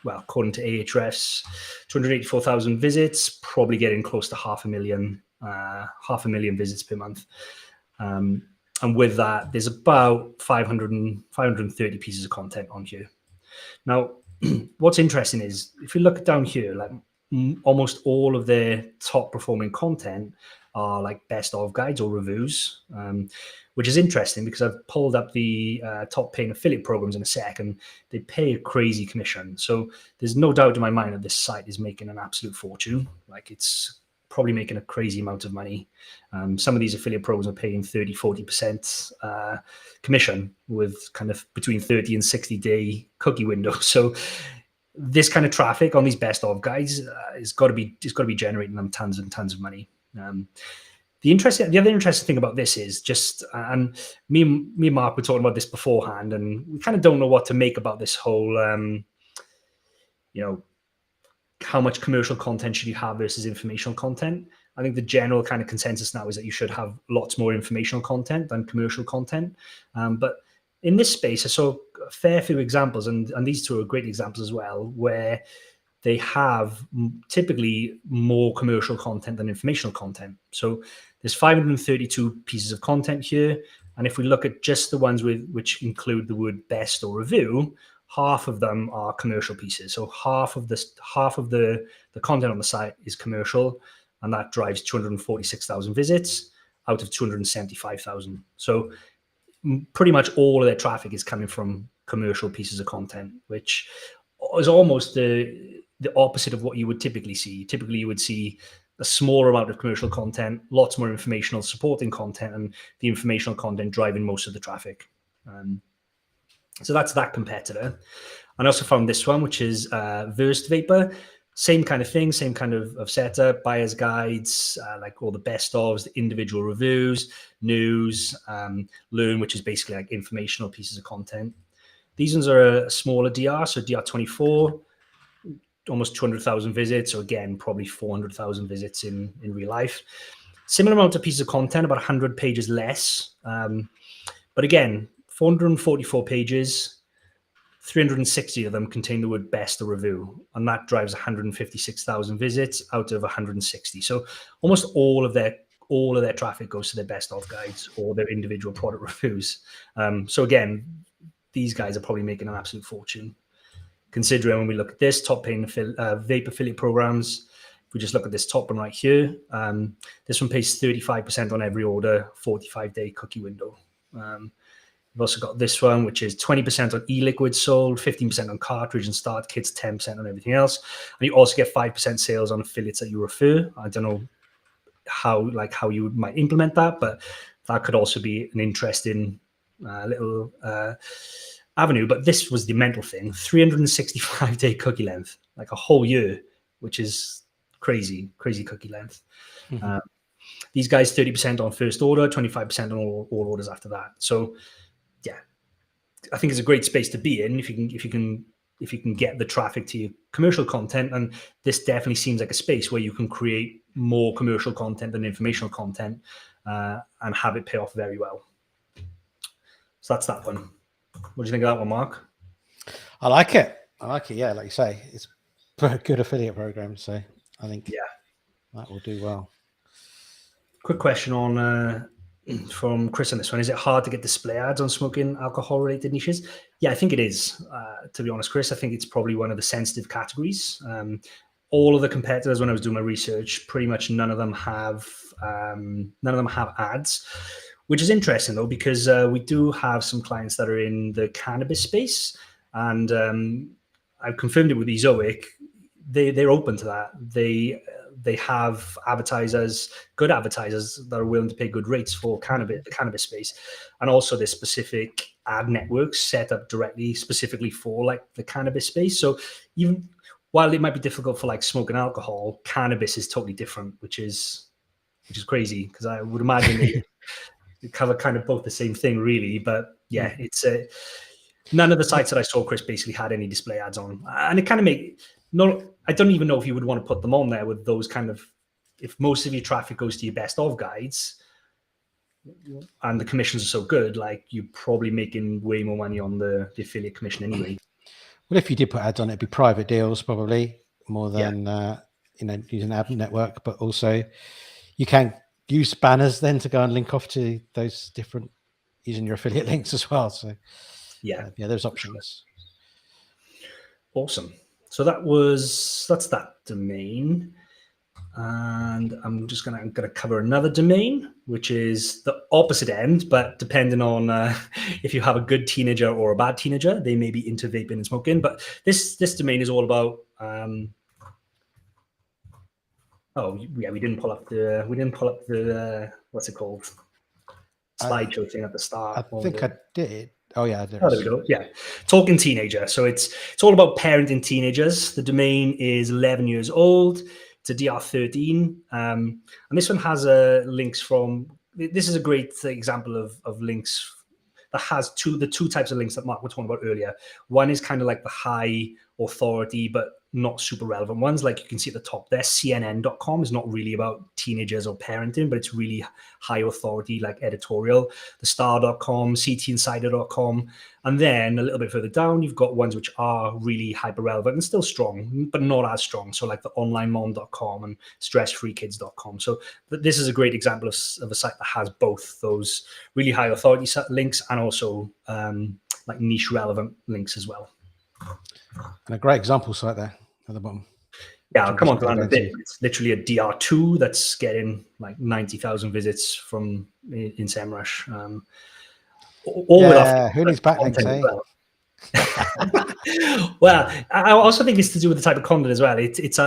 according to Ahrefs, 284,000 visits, probably getting close to 500,000 visits per month. And with that, there's about 530 pieces of content on here. Now, what's interesting is if you look down here, like almost all of their top performing content are like best of guides or reviews, which is interesting because I've pulled up the top paying affiliate programs in a sec, and they pay a crazy commission. So there's no doubt in my mind that this site is making an absolute fortune. Like, it's probably making a crazy amount of money. Some of these affiliate programs are paying 30-40% commission with kind of between 30 and 60-day cookie windows. So this kind of traffic on these best of guides is got to be generating them tons and tons of money. The other interesting thing about this is just, and me and Mark were talking about this beforehand, and we kind of don't know what to make about this whole, how much commercial content should you have versus informational content. I think the general kind of consensus now is that you should have lots more informational content than commercial content. But in this space, I saw a fair few examples, and these two are great examples as well, where they have typically more commercial content than informational content. So there's 532 pieces of content here. And if we look at just the ones which include the word best or review, half of them are commercial pieces. So half of the content on the site is commercial, and that drives 246,000 visits out of 275,000. So pretty much all of their traffic is coming from commercial pieces of content, which is almost the opposite of what you would typically see. Typically, you would see a smaller amount of commercial content, lots more informational supporting content, and the informational content driving most of the traffic. So that's that competitor. And I also found this one, which is Versed Vapor. Same kind of thing, same kind of setup, buyer's guides, like all the best ofs, the individual reviews, news, learn, which is basically like informational pieces of content. These ones are a smaller DR, so DR24, almost 200,000 visits. So again, probably 400,000 visits in real life. Similar amount of pieces of content, about 100 pages less. But again, 444 pages, 360 of them contain the word best or review, and that drives 156,000 visits out of 160. So almost all of their traffic goes to their best of guides or their individual product reviews. So again, these guys are probably making an absolute fortune. Considering when we look at this top paying vape affiliate programs, if we just look at this top one right here, this one pays 35% on every order, 45-day cookie window. We've also got this one, which is 20% on e-liquid sold, 15% on cartridge and start kits, 10% on everything else. And you also get 5% sales on affiliates that you refer. I don't know how you might implement that, but that could also be an interesting little avenue. But this was the mental thing, 365-day cookie length, like a whole year, which is crazy cookie length. Mm-hmm. These guys, 30% on first order, 25% on all orders after that. So yeah, I think it's a great space to be in if you can get the traffic to your commercial content. And this definitely seems like a space where you can create more commercial content than informational content and have it pay off very well. So that's that one. What do you think of that one, Mark? I like it. Yeah, like you say, it's a good affiliate program. So I think that will do well. Quick question on from Chris on this one. Is it hard to get display ads on smoking alcohol related niches? Yeah, I think it is. To be honest, Chris, I think it's probably one of the sensitive categories. All of the competitors, when I was doing my research, pretty much none of them have ads, which is interesting though, because we do have some clients that are in the cannabis space, and I've confirmed it with Ezoic. They're open to that. They have good advertisers that are willing to pay good rates for the cannabis space. And also there's specific ad networks set up specifically for like the cannabis space. So even while it might be difficult for like smoking alcohol, cannabis is totally different, which is crazy, because I would imagine they cover kind of both the same thing really. But yeah, it's none of the sites that I saw, Chris, basically had any display ads on. And it kind of I don't even know if you would want to put them on there with those kind of, if most of your traffic goes to your best of guides and the commissions are so good, like you're probably making way more money on the affiliate commission anyway. Well, if you did put ads on, it'd be private deals probably more than using an ad network, but also you can use banners then to go and link off to those different using your affiliate links as well. So there's options. Awesome. So that's that domain. And I'm just gonna cover another domain, which is the opposite end, but depending on if you have a good teenager or a bad teenager, they may be into vaping and smoking. But this domain is all about. Oh yeah, we didn't pull up the what's it called? Slideshow thing at the start. I think I did. Oh yeah, there we go. Yeah, Talking Teenager. So it's all about parenting teenagers. The domain is 11 years old. It's a DR13, and this one has links from. This is a great example of links that has the two types of links that Mark was talking about earlier. One is kind of like the high authority, but not super relevant ones. Like you can see at the top there, CNN.com is not really about teenagers or parenting, but it's really high authority, like editorial. The Star.com, CTinsider.com. And then a little bit further down, you've got ones which are really hyper relevant and still strong, but not as strong. So like the onlinemom.com and stressfreekids.com. So this is a great example of a site that has both those really high authority links and also like niche relevant links as well. And a great example site there at the bottom. Yeah, I'll come on to that in a bit. It's literally a DR2 that's getting like 90,000 visits from in SEMrush. Who needs backlinks, eh? Well, I also think it's to do with the type of content as well. It's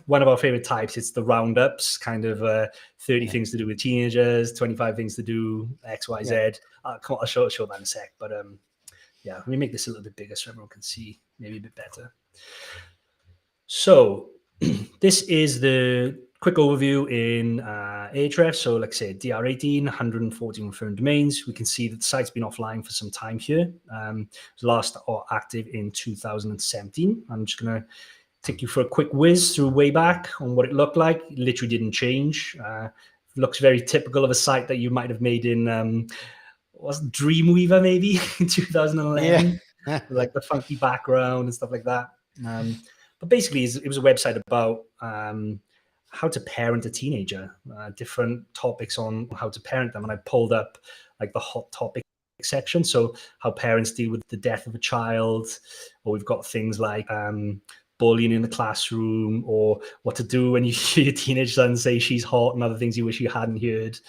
one of our favorite types. It's the roundups, kind of 30 things to do with teenagers, 25 things to do X, Y, Z. I'll show that in a sec. But yeah, let me make this a little bit bigger so everyone can see maybe a bit better. So this is the quick overview in Ahrefs. So like I said, DR18, 114 referring domains. We can see that the site's been offline for some time here. It was last active in 2017. I'm just going to take you for a quick whiz through way back on what it looked like. It literally didn't change. Looks very typical of a site that you might have made in was Dreamweaver maybe in 2011, like the funky background and stuff like that. But basically, it was a website about how to parent a teenager, different topics on how to parent them. And I pulled up like the hot topic section. So how parents deal with the death of a child, or we've got things like bullying in the classroom, or what to do when you hear your teenage son say she's hot and other things you wish you hadn't heard.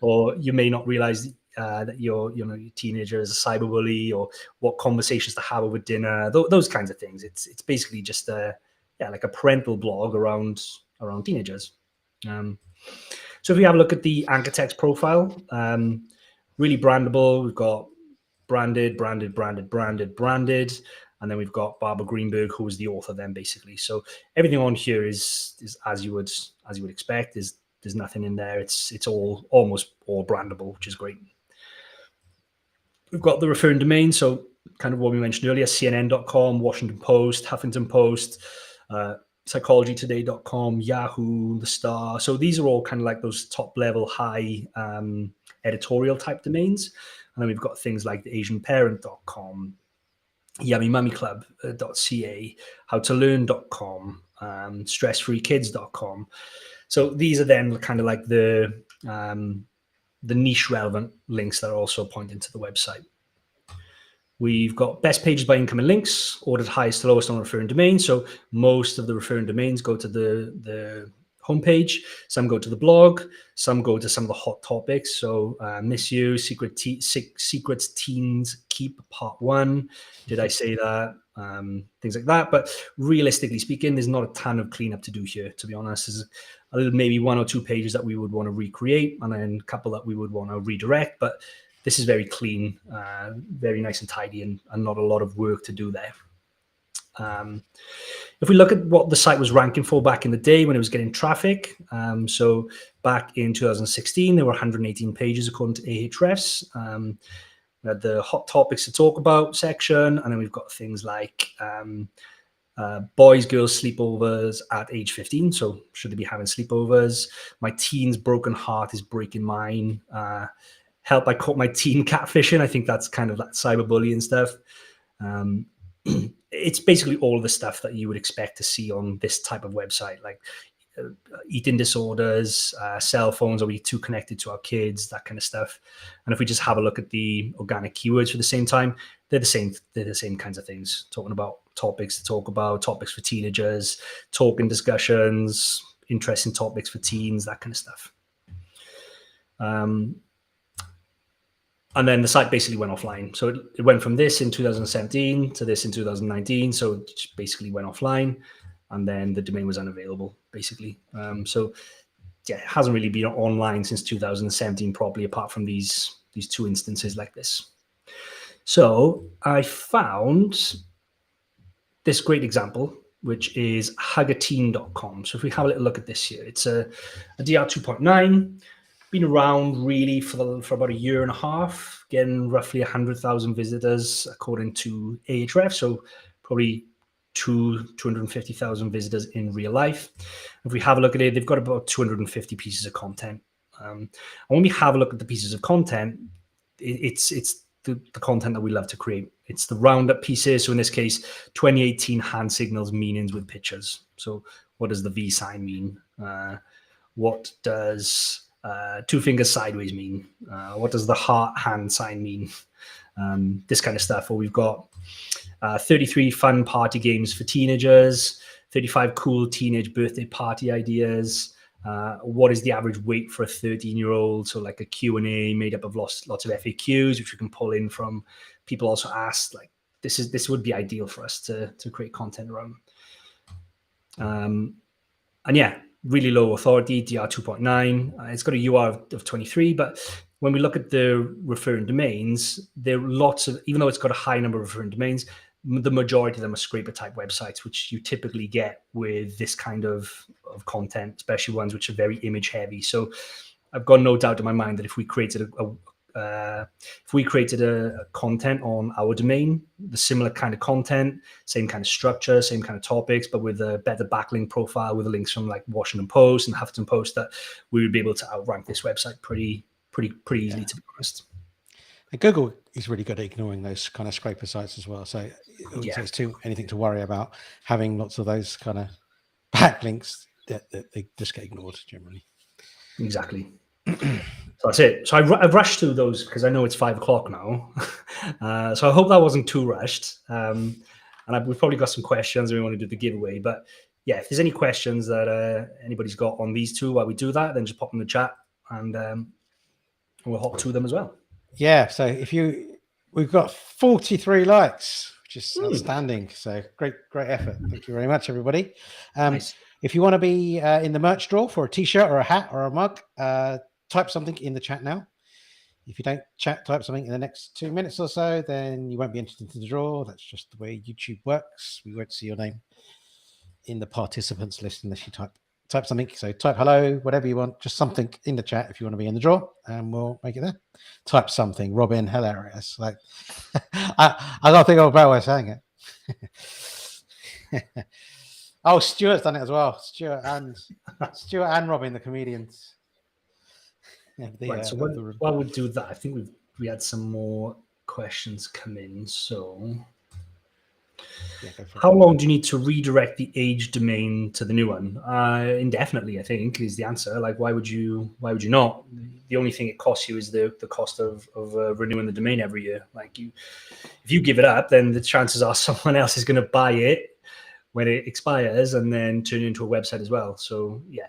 Or you may not realize that your teenager is a cyberbully, or what conversations to have over dinner, those kinds of things. It's basically just like a parental blog around teenagers. So if we have a look at the anchor text profile, really brandable. We've got branded, and then we've got Barbara Greenberg, who is the author then basically. So everything on here is as you would expect. There's nothing in there. It's almost all brandable, which is great. We've got the referring domain. So kind of what we mentioned earlier, CNN.com, Washington Post, Huffington Post, psychologytoday.com, Yahoo, The Star. So these are all kind of like those top level high editorial type domains. And then we've got things like the AsianParent.com, YummyMummyClub.ca, HowToLearn.com, StressFreeKids.com. So these are then kind of like the niche relevant links that are also pointing to the website. We've got best pages by incoming links, ordered highest to lowest on referring domains. So most of the referring domains go to the homepage. Some go to the blog. Some go to some of the hot topics. So Miss You, Secrets Teens Keep Part 1. Did I say that? Things like that. But realistically speaking, there's not a ton of cleanup to do here, to be honest. There's maybe one or two pages that we would want to recreate, and then a couple that we would want to redirect. But this is very clean, very nice and tidy, and not a lot of work to do there. If we look at what the site was ranking for back in the day when it was getting traffic, so back in 2016, there were 118 pages according to Ahrefs. We had the hot topics to talk about section, and then we've got things like boys, girls, sleepovers at age 15. So should they be having sleepovers? My teen's broken heart is breaking mine. Help, I caught my teen catfishing. I think that's kind of that cyberbullying stuff. It's basically all the stuff that you would expect to see on this type of website. Like eating disorders, cell phones, are we too connected to our kids, that kind of stuff. And if we just have a look at the organic keywords for the same time, they're the same kinds of things, talking about topics to talk about, topics for teenagers, talking discussions, interesting topics for teens, that kind of stuff. And then the site basically went offline. So it went from this in 2017 to this in 2019. So it just basically went offline, and then the domain was unavailable, basically. So yeah, it hasn't really been online since 2017 properly, apart from these two instances like this. So I found this great example, which is huggateen.com. So if we have a little look at this here, it's a DR 2.9. Been around really for about a year and a half, getting roughly 100,000 visitors according to Ahrefs, so probably 250,000 visitors in real life. If we have a look at it, they've got about 250 pieces of content. And when we have a look at the pieces of content, it's the content that we love to create. It's the roundup pieces. So in this case, 2018 hand signals meanings with pictures. So what does the V sign mean? What does two fingers sideways mean? What does the heart hand sign mean? This kind of stuff. Or we've got 33 fun party games for teenagers, 35 cool teenage birthday party ideas. What is the average weight for a 13-year-old? So like a Q&A made up of lots of FAQs, which we can pull in from people also asked. Like this would be ideal for us to create content around. And yeah, really low authority, DR 2.9. It's got a UR of 23, but when we look at the referring domains, there are lots of, even though it's got a high number of referring domains, the majority of them are scraper type websites, which you typically get with this kind of content, especially ones which are very image heavy. So I've got no doubt in my mind that if we created a content on our domain, the similar kind of content, same kind of structure, same kind of topics, but with a better backlink profile, with the links from like Washington Post and Huffington Post, that we would be able to outrank this website pretty easily, to be honest. And Google is really good at ignoring those kind of scraper sites as well. So it's anything to worry about having lots of those kind of backlinks that they just get ignored generally. Exactly. So that's it. So I've rushed through those because I know it's 5 o'clock now. So I hope that wasn't too rushed. And we've probably got some questions and we want to do the giveaway. But yeah, if there's any questions that anybody's got on these two while we do that, then just pop in the chat and we'll hop to them as well. Yeah. So we've got 43 likes, which is outstanding. So great effort. Thank you very much, everybody. Nice. If you want to be in the merch draw for a t-shirt or a hat or a mug, type something in the chat now. If you don't type something in the next 2 minutes or so, then you won't be entered into the draw. That's just the way YouTube works. We won't see your name in the participants list unless you type something. So type hello, whatever you want, just something in the chat if you want to be in the draw, and we'll make it there. Type something. Robin, hilarious. Like I gotta think of a better way of saying it. Oh, Stuart's done it as well. Stuart and Robin, the comedians. Right, so while we do that, I think we had some more questions come in. So how long do you need to redirect the age domain to the new one? Indefinitely, I think, is the answer. Like, why would you not? The only thing it costs you is the cost of renewing the domain every year. Like, if you give it up, then the chances are someone else is going to buy it when it expires and then turn it into a website as well. So yeah,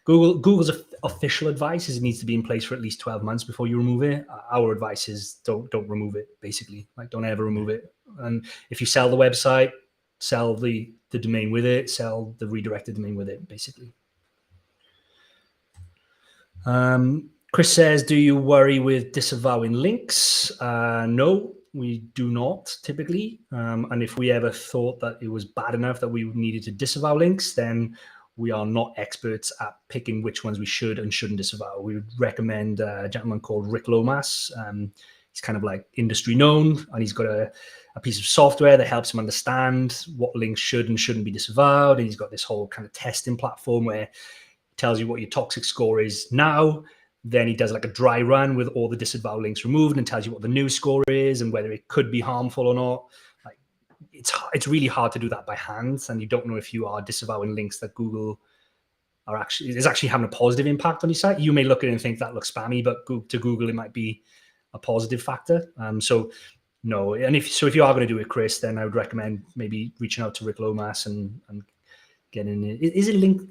Google's official advice is it needs to be in place for at least 12 months before you remove it. Our advice is don't remove it, basically. Like, don't ever remove it. And if you sell the website, sell the domain with it, sell the redirected domain with it, basically. Chris says, do you worry with disavowing links? No, we do not typically. And if we ever thought that it was bad enough that we needed to disavow links, then we are not experts at picking which ones we should and shouldn't disavow. We would recommend a gentleman called Rick Lomas. He's kind of like industry known, and he's got a piece of software that helps him understand what links should and shouldn't be disavowed. And he's got this whole kind of testing platform where he tells you what your toxic score is now. Then he does like a dry run with all the disavowed links removed and tells you what the new score is and whether it could be harmful or not. It's really hard to do that by hand, and you don't know if you are disavowing links that Google is actually having a positive impact on your site. You may look at it and think that looks spammy, but to Google, it might be a positive factor. So no, and if you are going to do it, Chris, then I would recommend maybe reaching out to Rick Lomas and getting it. Is it Link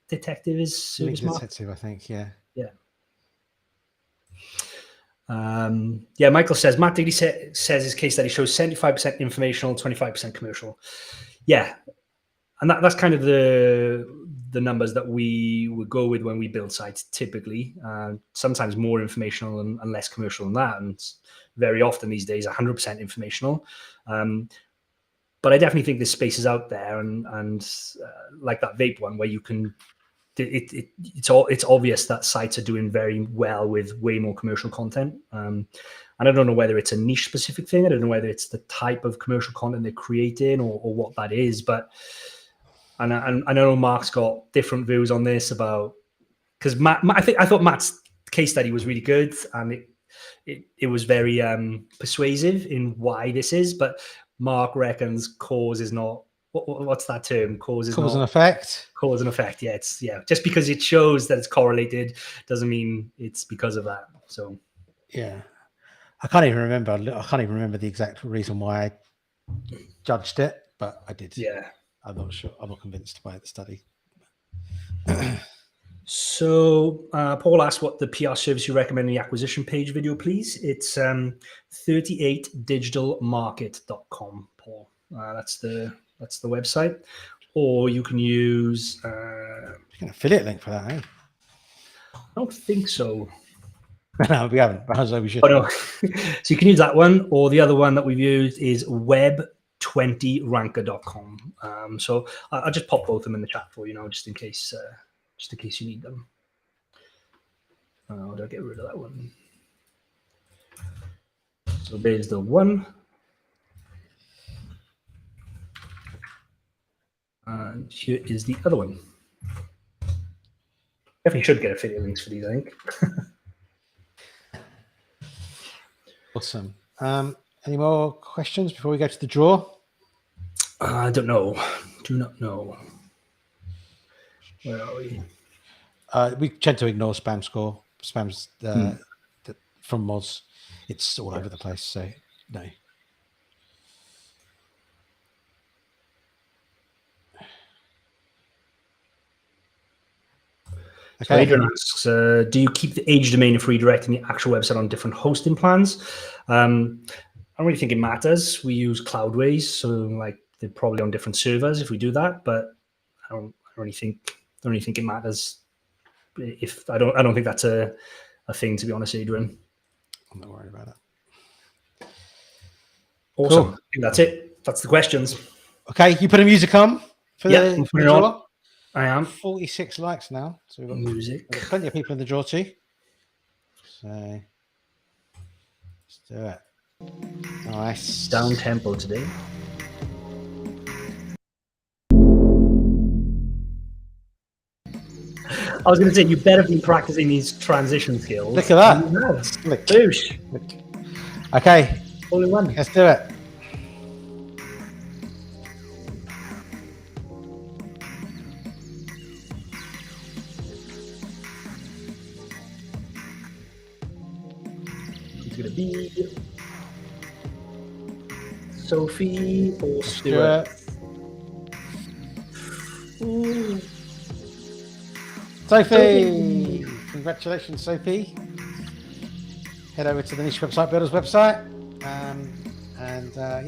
Detective? Is Link Detective, I think. Yeah. Michael says Matt Digley says his case study shows 75% informational, 25% commercial. Yeah, and that's kind of the numbers that we would go with when we build sites typically. Sometimes more informational and less commercial than that, and very often these days 100% informational. But I definitely think this space is out there, and like that vape one where you can. It's obvious that sites are doing very well with way more commercial content. And I don't know whether it's a niche specific thing. I don't know whether it's the type of commercial content they're creating or what that is. But and I know Mark's got different views on this because I thought Matt's case study was really good and it was very persuasive in why this is. But Mark reckons cause is not. What's that term? Cause and effect. Cause and effect. Yeah, just because it shows that it's correlated doesn't mean it's because of that. So yeah, I can't even remember the exact reason why I judged it, but I did. Yeah, I'm not sure. I'm not convinced by the study. So Paul asked what the PR service you recommend in the acquisition page video, please. It's 38digitalmarket.com, Paul. That's the website, or you can use an affiliate link for that, eh? I don't think so. No, we haven't, but we should. Oh no. So you can use that one, or the other one that we've used is web20ranker.com. So I'll just pop both of them in the chat for you now, just in case you need them. I'll get rid of that one. So there's the one. And here is the other one. Definitely should get affiliate links for these, I think. Awesome. Any more questions before we go to the draw? I don't know. Do not know. Where are we? We tend to ignore spam's from mods. It's all over the place, so no. Okay. So Adrian asks, do you keep the age domain if redirecting the actual website on different hosting plans? I don't really think it matters. We use Cloudways, so like they're probably on different servers if we do that, but I don't really think it matters. If I don't think that's a thing, to be honest, Adrian. I'm not worried about it. Awesome. Cool. I think that's it. That's the questions. Okay, you put a music on for the draw. I am. 46 likes now. So we've got music. We've got plenty of people in the draw too. So let's do it. Nice. Down tempo today. I was going to say, you better be practicing these transition skills. Look at that. Look. Boosh. Look. Okay. All in one. Let's do it. It's going to be Sophie or Stuart. Ooh. Sophie! Congratulations, Sophie. Head over to the Niche Website Builders website and go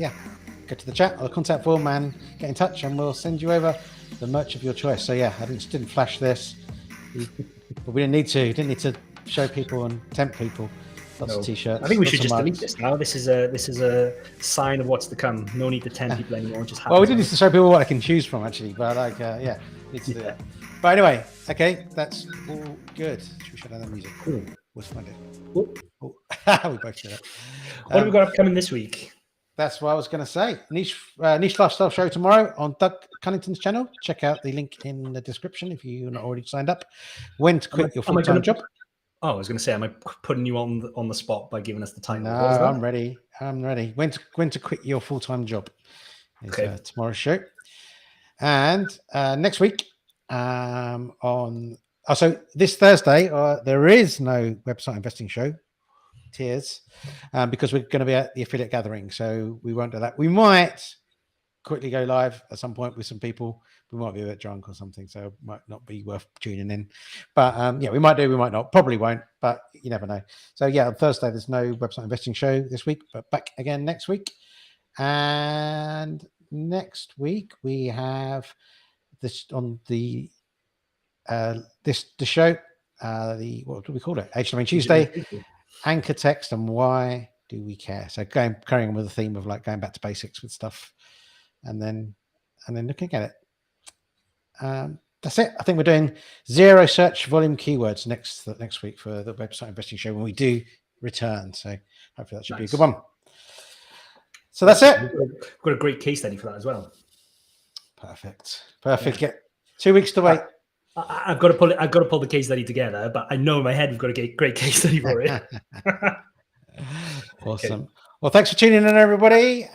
to the chat or the contact form and get in touch, and we'll send you over the merch of your choice. So yeah, I didn't flash this, but we didn't need to. You didn't need to show people and tempt people. Lots of t-shirts. I think we should just delete this now. This is a sign of what's to come. No need to tempt people anymore. Just well, we did need to show people what I can choose from actually, but need to do that. But anyway, okay, that's all good. Should we shut down the music? Cool. What's fun? Cool. Oh. We both did it. What have we got upcoming this week? That's what I was going to say. Niche Lifestyle Show tomorrow on Doug Cunnington's channel. Check out the link in the description if you're not already signed up. When to quit your full-time job. Oh, I was going to say, am I putting you on the spot by giving us the title? No, I'm ready. When to quit your full-time job is tomorrow's show. And next week, So this Thursday, there is no website investing show. Tears, because we're going to be at the affiliate gathering, so we won't do that. We might quickly go live at some point with some people. We might be a bit drunk or something, so it might not be worth tuning in. But yeah, we might do, we might not. Probably won't, but you never know. So yeah, on Thursday there's no website investing show this week, but back again next week. And next week we have this on the show. What do we call it? HTML Tuesday. Anchor text and why do we care? So carrying on with the theme of like going back to basics with stuff, and then looking at it. That's it. I think we're doing 0 search volume keywords next week for the website investing show when we do return. So hopefully that should be a good one. So that's it. We've got a great case study for that as well. Perfect. Yeah. Get 2 weeks to wait. I've got to pull the case study together, but I know in my head we've got a great case study for it. Awesome. Okay. Well, thanks for tuning in, everybody.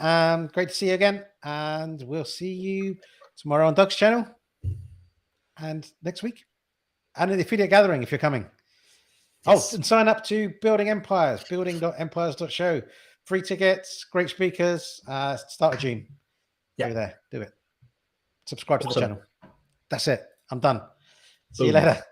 Great to see you again, and we'll see you tomorrow on Doug's channel, and next week, and at the affiliate gathering if you're coming. Yes. Oh, and sign up to Building Empires, building.empires.show. Free tickets, great speakers. Start of June. Yeah, go there, do it. Subscribe to the channel. That's it. I'm done. See you later.